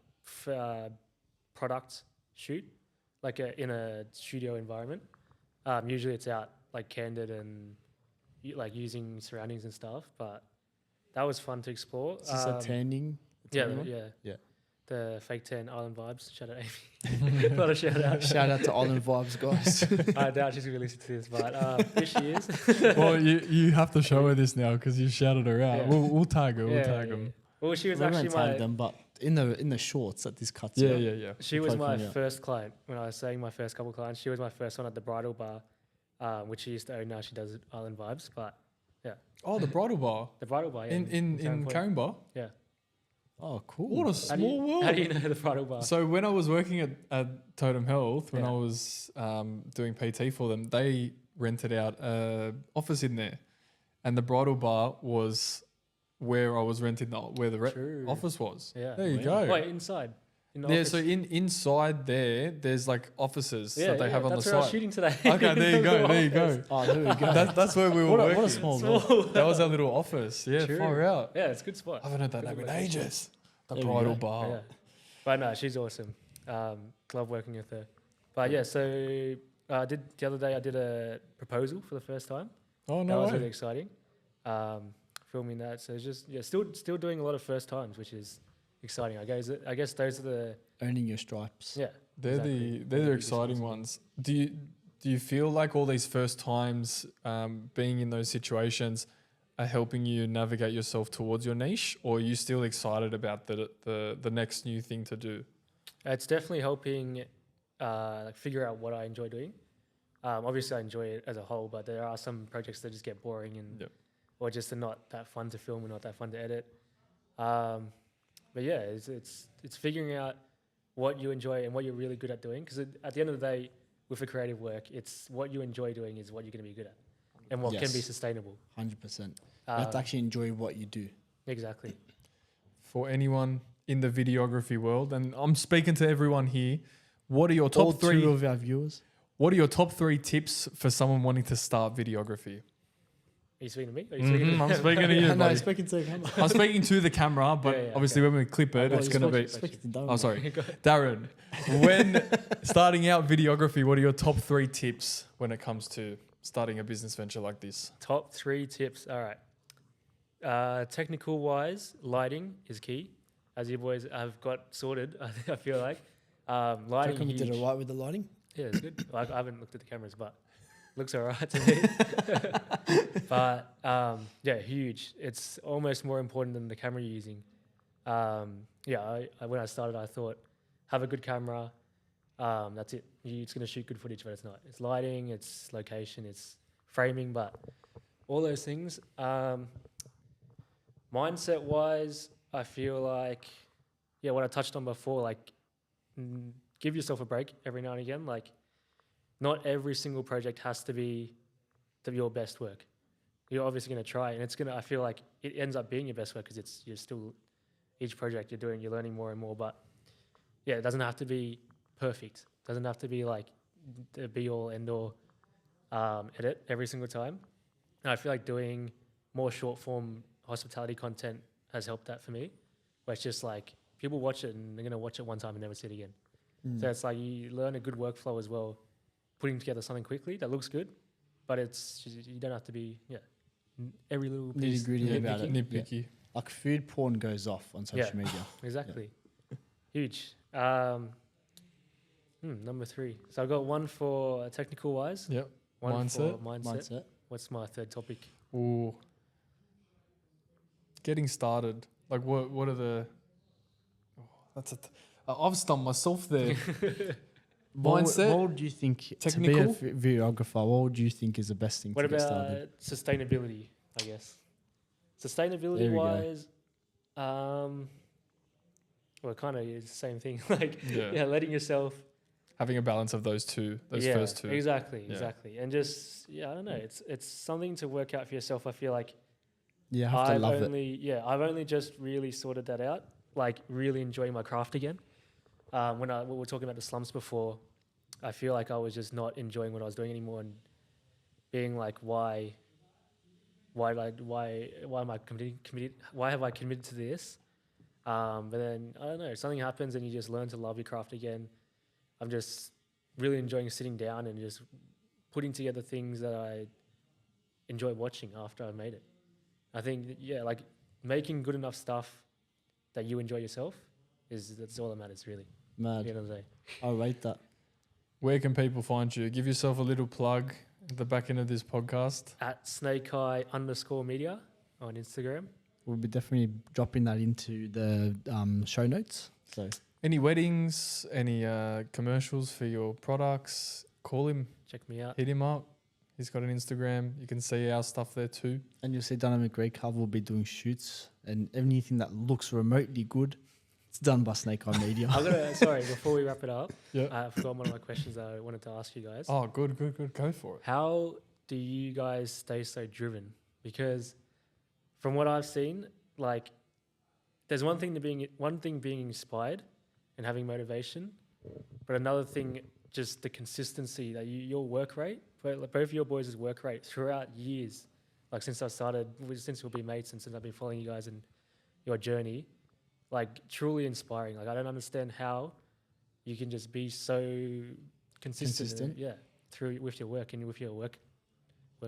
product shoot, like in a studio environment. Usually it's out like candid and like using surroundings and stuff, but that was fun to explore.
Is this a tanning?
Yeah. The fake tan Island Vibes. Shout out Amy. Not a shout out.
Shout out to Island Vibes, guys.
I doubt she's going to listen to this, but here she is.
Well, you have to show her this now because you shouted her out. Yeah. We'll tag her. We'll tag them.
Well, she was
we
actually
won't tag them, but in the shorts that this cuts.
Yeah.
She was my first client when I was saying my first couple of clients. She was my first one at the bridal bar, which she used to own. Now she does Island Vibes, but Yeah,
Oh, the bridal bar
the bridal bar. Yeah,
in
Taren Point.
Caringbah.
Yeah.
Oh, cool.
What a small world.
How do you know the bridal bar?
So when I was working at Totem Health, when
Yeah.
I was doing PT for them, they rented out a office in there, and the bridal bar was where I was renting where the
True.
office was.
Yeah.
There you
Wow.
go.
Wait, inside. In the
Yeah,
office?
so inside there's like offices that they have on the
that's where I was
side.
shooting today.
Okay, there you go. There you go.
Oh, there we go.
That's where we were
What a
working.
small world.
That was our little office. Yeah,
True.
far out.
Yeah, it's a good spot.
I haven't heard that
Good
name in
location.
ages. The
There we
bridal
go.
bar.
Yeah. But no, she's awesome. Love working with her. But yeah, so the other day I did a proposal for the first time.
Oh
That
no
was
way.
really exciting. Filming that, so it's just still doing a lot of first times, which is exciting. I guess those are the
Earning your stripes.
yeah.
They're
exactly.
the
biggest
exciting ones. Do you feel like all these first times being in those situations are helping you navigate yourself towards your niche, or are you still excited about the next new thing to do?
It's definitely helping like figure out what I enjoy doing. Obviously, I enjoy it as a whole, but there are some projects that just get boring and
Yep.
or just are not that fun to film and not that fun to edit. But yeah, it's figuring out what you enjoy and what you're really good at doing. Because at the end of the day, with the creative work, it's what you enjoy doing is what you're going to be good at, and what can be
Yes.
sustainable.
100%. You have to actually enjoy what you do.
Exactly.
For anyone in the videography world, and I'm speaking to everyone here, what are your
All
top three?
two of our viewers.
What are your top 3 tips for someone wanting to start videography?
Are you speaking to me? Are you speaking
Mhm,
to
I'm speaking to you,
No,
buddy.
speaking to the camera.
I'm speaking to the camera, but
Yeah, yeah,
obviously when we clip it,
well,
it's
you
going to
spoke-
be.
Speaking to Darren.
Oh, sorry,
Go ahead.
Darren. When starting out videography, what are your top 3 tips when it comes to starting a business venture like this?
Top 3 tips. All right. Technical wise, lighting is key, as you boys have got sorted. I feel like
Do you
lighting.
reckon we did
huge.
it right with the lighting?
Yeah, it's good. I haven't looked at the cameras, but looks alright to me. But yeah, huge. It's almost more important than the camera you're using. Yeah, when I started, I thought have a good camera. That's it. It's going to shoot good footage, but it's not. It's lighting, it's location, it's framing, but all those things. Mindset wise, I feel like, yeah, what I touched on before, like give yourself a break every now and again. Like, not every single project has to be your best work. You're obviously going to try, and I feel like it ends up being your best work because you're still, each project you're doing, you're learning more and more. But yeah, it doesn't have to be perfect. It doesn't have to be like the be all end all edit every single time. And I feel like doing more short form hospitality content has helped that for me, where it's just like people watch it and they're going to watch it one time and never see it again. So it's like you learn a good workflow as well, putting together something quickly that looks good, but you don't have to be every little piece
Nitty-gritty about it.
Nitpicky.
Like food porn goes off on social
Yeah.
media.
Exactly. Huge. Number 3. So I've got one for technical wise.
Yep.
One
Mindset.
for mindset. What's my third topic?
Ooh. Getting started. Like what are the? Oh, I've stumped myself there. Mindset.
What would you think
Technical?
to be a videographer? What would you think is the best thing
What
to get
about
started?
sustainability, I guess? Sustainability
There we go.
wise, well, kind of is the same thing. Like,
Yeah.
letting yourself.
Having a balance of those
Yeah,
first two.
Exactly,
Yeah.
exactly. And just, I don't know. It's something to work out for yourself. I feel like
You have to love it.
I've only just really sorted that out. Like, really enjoying my craft again. When we were talking about the slumps before, I feel like I was just not enjoying what I was doing anymore and being like, why am I committed? Why have I committed to this? But then I don't know, something happens and you just learn to love your craft again. I'm just really enjoying sitting down and just putting together things that I enjoy watching after I've made it. I think like making good enough stuff that you enjoy yourself that's all that matters really. At
Mad.
the end of the day.
I rate that.
Where can people find you? Give yourself a little plug at the back end of this podcast.
At snakeeye_media on Instagram.
We'll be definitely dropping that into the show notes. So
Any weddings? Any commercials for your products? Call him.
Check me out.
Hit him up. He's got an Instagram. You can see our stuff there too.
And you'll see Dynamicrecov will be doing shoots, and anything that looks remotely good, it's done by Snake Eye Media.
Sorry, before we wrap it up,
Yeah.
I forgot one of my questions that I wanted to ask you guys.
Oh, good. Go for it.
How do you guys stay so driven? Because from what I've seen, like, there's one thing being inspired and having motivation, but another thing, just the consistency that your work rate, both of your boys' work rate throughout years, like since we've been mates and since I've been following you guys and your journey, like truly inspiring. Like I don't understand how you can just be so consistent. Yeah, with your work and with your work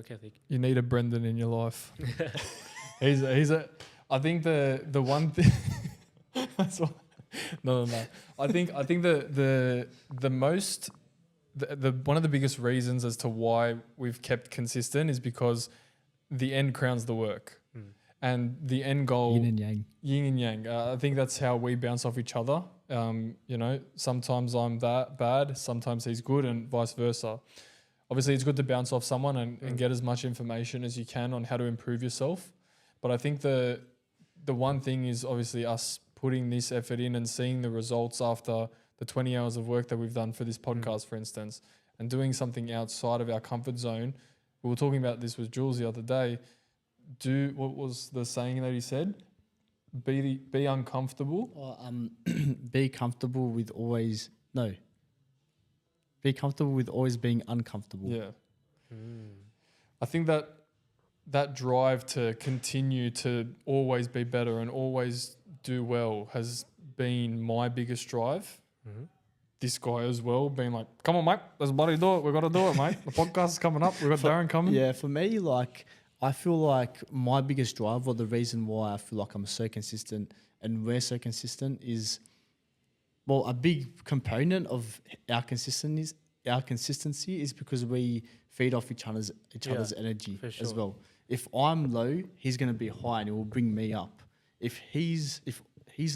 ethic.
You need a Brendan in your life. he's a. I think the one thing. That's what. No. I think the one of the biggest reasons as to why we've kept consistent is because the end crowns the work, and the end goal. Yin and yang. I think that's how we bounce off each other. Sometimes I'm that bad, sometimes he's good, and vice versa. Obviously, it's good to bounce off someone and get as much information as you can on how to improve yourself. But I think the one thing is obviously us putting this effort in and seeing the results after the 20 hours of work that we've done for this podcast, for instance, and doing something outside of our comfort zone. We were talking about this with Jules the other day. What was the saying that he said? Be uncomfortable.
Be comfortable with always being uncomfortable.
Yeah. I think that drive to continue to always be better and always do well has been my biggest drive. This guy as well, being like, come on, mate, let's bloody do it. We've got to do it, mate. The podcast is coming up. We've got Darren coming.
Yeah, for me, like, I feel like my biggest drive, or the reason why I feel like I'm so consistent and we're so consistent, is, well, a big component of our consistency is because we feed off each other's energy as well. If I'm low, he's going to be high and it will bring me up. If he's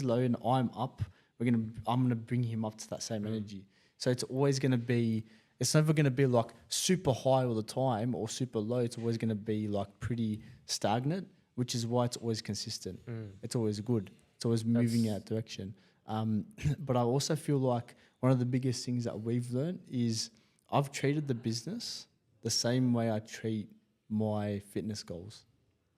low and I'm up, I'm going to bring him up to that same energy. So it's always going to be, it's never going to be like super high all the time or super low. It's always going to be like pretty stagnant, which is why it's always consistent. It's always good. It's always moving in that direction. But I also feel like one of the biggest things that we've learned is I've treated the business the same way I treat my fitness goals.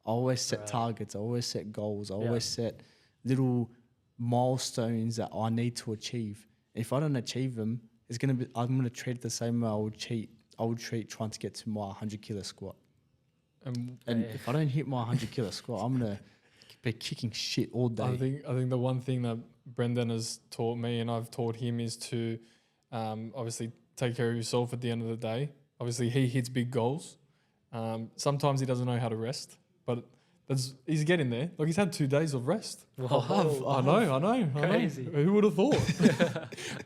I always set targets. I always set goals. I always set little milestones that I need to achieve. If I don't achieve them, I'm going to treat it the same way I would treat trying to get to my 100 kilo squat. And if I don't hit my 100 kilo squat, I'm going to be kicking shit all day.
I think the one thing that Brendan has taught me and I've taught him is to obviously take care of yourself at the end of the day. Obviously, he hits big goals. Sometimes he doesn't know how to rest, but he's getting there. Like, he's had 2 days of rest. I know.
Crazy.
Who would have thought?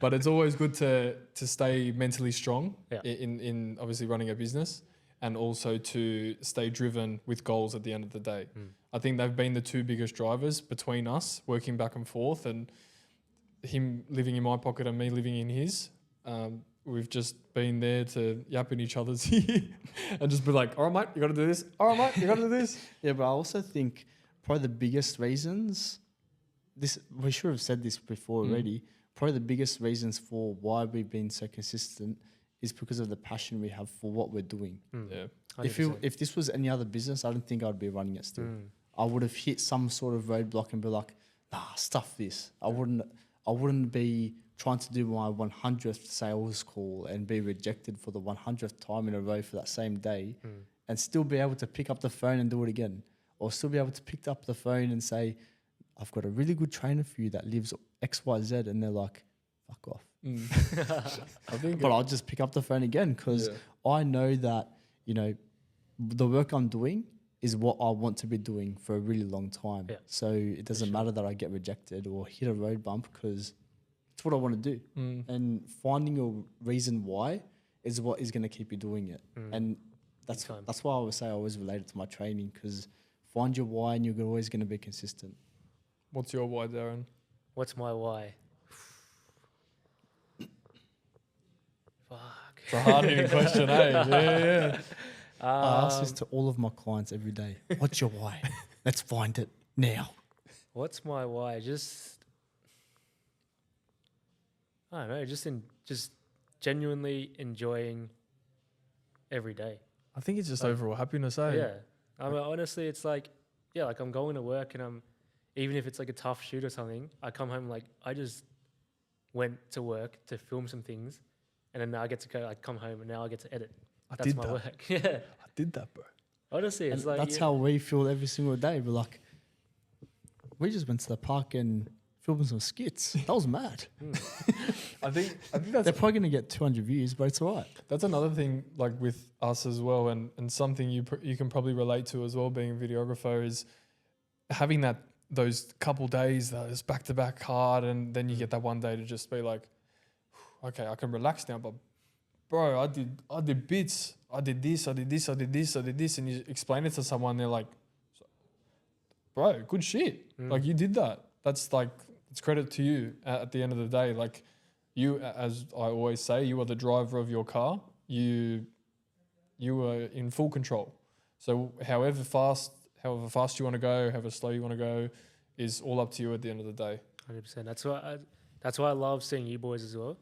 But it's always good to stay mentally strong in obviously running a business, and also to stay driven with goals at the end of the day. I think they've been the two biggest drivers between us, working back and forth, and him living in my pocket and me living in his. We've just been there to yap in each other's ear and just be like, all right, mate, you got to do this. All right, mate, you got to do this.
Yeah, but I also think probably the biggest reasons, we should have said this before already, probably the biggest reasons for why we've been so consistent is because of the passion we have for what we're doing.
Yeah.
100%.
If this was any other business, I don't think I'd be running it still. I would have hit some sort of roadblock and be like, nah, stuff this. I wouldn't be trying to do my 100th sales call and be rejected for the 100th time in a row for that same day, and still be able to pick up the phone and do it again, or still be able to pick up the phone and say, I've got a really good trainer for you that lives XYZ, and they're like, fuck off. But I'll just pick up the phone again because I know that, the work I'm doing is what I want to be doing for a really long time. Yeah. So it doesn't matter that I get rejected or hit a road bump, because it's what I want to do. And finding a reason why is what is going to keep you doing it. And that's why I would say I always relate it to my training, because find your why and you're always going to be consistent.
What's your why, Darren?
What's my why? Fuck.
It's a hard-hitting question, eh? Yeah.
I ask this to all of my clients every day. What's your why? Let's find it now.
What's my why? I don't know. Just genuinely enjoying every day.
I think it's just
Like,
overall happiness, eh?
Yeah. I mean, honestly, it's like, yeah, like I'm going to work and even if it's like a tough shoot or something, I come home like I just went to work to film some things, and then now I get to go, like come home and now I get to edit. That's
did
my
that.
work. Yeah.
I did that, bro.
Honestly, it's
And
like
that's how we feel every single day. We're like, we just went to the park and filmed some skits. That was mad.
I think
They're probably going to get 200 views, but it's all right.
that's another thing, like with us as well, and something you can probably relate to as well, being a videographer, is having those couple days that is back to back hard, and then you get that one day to just be like, okay, I can relax now. But bro, I did bits, I did this, and you explain it to someone, they're like, bro, good shit. Like you did that. That's like, it's credit to you at the end of the day. Like you, as I always say, you are the driver of your car. You are in full control. So however fast you want to go, however slow you want to go, is all up to you at the end of the day.
100%. That's why I love seeing you boys as well,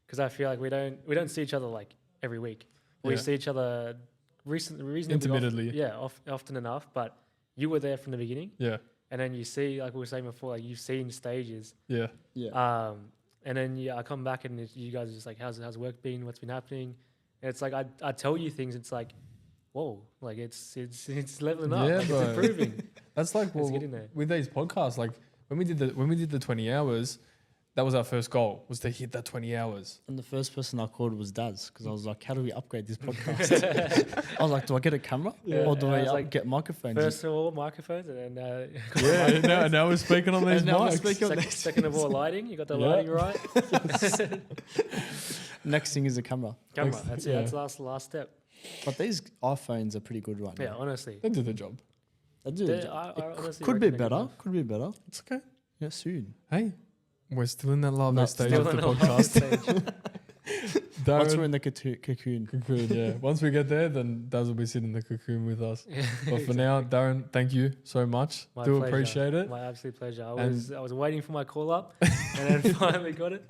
because I feel like we don't see each other like every week. We
Yeah.
see each other reasonably
Intermittently.
often enough. But you were there from the beginning,
Yeah.
and then you see, like we were saying before, like you've seen stages.
Yeah.
Yeah.
And then I come back and you guys are just like, how's work been? What's been happening? And it's like I tell you things. It's like, whoa, like it's leveling up.
Yeah,
like
bro.
it's improving.
That's like,
It's
well,
getting there.
with these podcasts, like when we did the 20 hours, that was our first goal, was to hit that 20 hours.
And the first person I called was Daz, because I was like, how do we upgrade this podcast? I was like, do I get a camera?
Yeah.
Or do
And I
I
was like,
get microphones?
First of all, microphones, and then
Yeah, now we're speaking on these
And now we're
mics.
speaking on
second of all, lighting. You got the
Yeah.
lighting right.
Next thing is a camera.
Camera. That's it.
Yeah.
That's the last step.
But these iPhones are pretty good right
Yeah,
now.
honestly.
They do the job.
They do.
They- I honestly
Could be
reckon they're good
better.
enough.
Could be better.
It's okay.
Yeah, soon.
Hey, we're still in that love
No,
stage
Still
of the
in the last
podcast.
stage.
Once we're
Darren,
in the cocoon.
cocoon, yeah. Once we get there, then Daz will be sitting in the cocoon with us.
Yeah,
But for now, Darren, thank you so much.
My
Do
pleasure.
appreciate it.
My absolute pleasure. I
And-
was waiting for my call up, and then finally got it.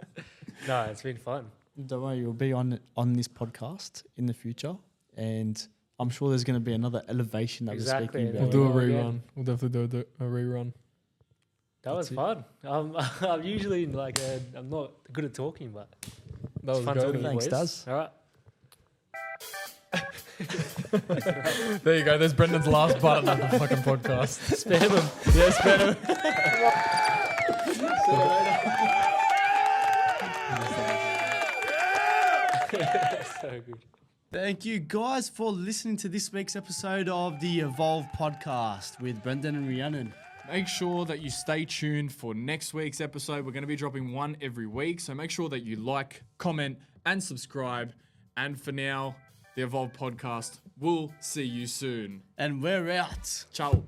No, it's been fun.
Don't worry, you'll be on this podcast in the future, and I'm sure there's going to be another elevation that
Exactly,
we're speaking
yeah.
We'll
about.
do a
Yeah.
rerun. We'll definitely do a rerun.
That was
That's
fun. I'm usually like I'm not good at talking, but
That
it's
was
fun
good.
talking to you
Thanks,
boys.
Daz.
All right.
There you go. There's Brendan's last button at the fucking podcast.
Spam them.
Yeah, spam him.
So good.
Thank you guys for listening to this week's episode of the Evolve podcast with Brendan and Rhiannon.
Make sure that you stay tuned for next week's episode. We're going to be dropping one every week. So make sure that you like, comment, and subscribe. And for now, the Evolve podcast. We'll see you soon.
And we're out.
Ciao.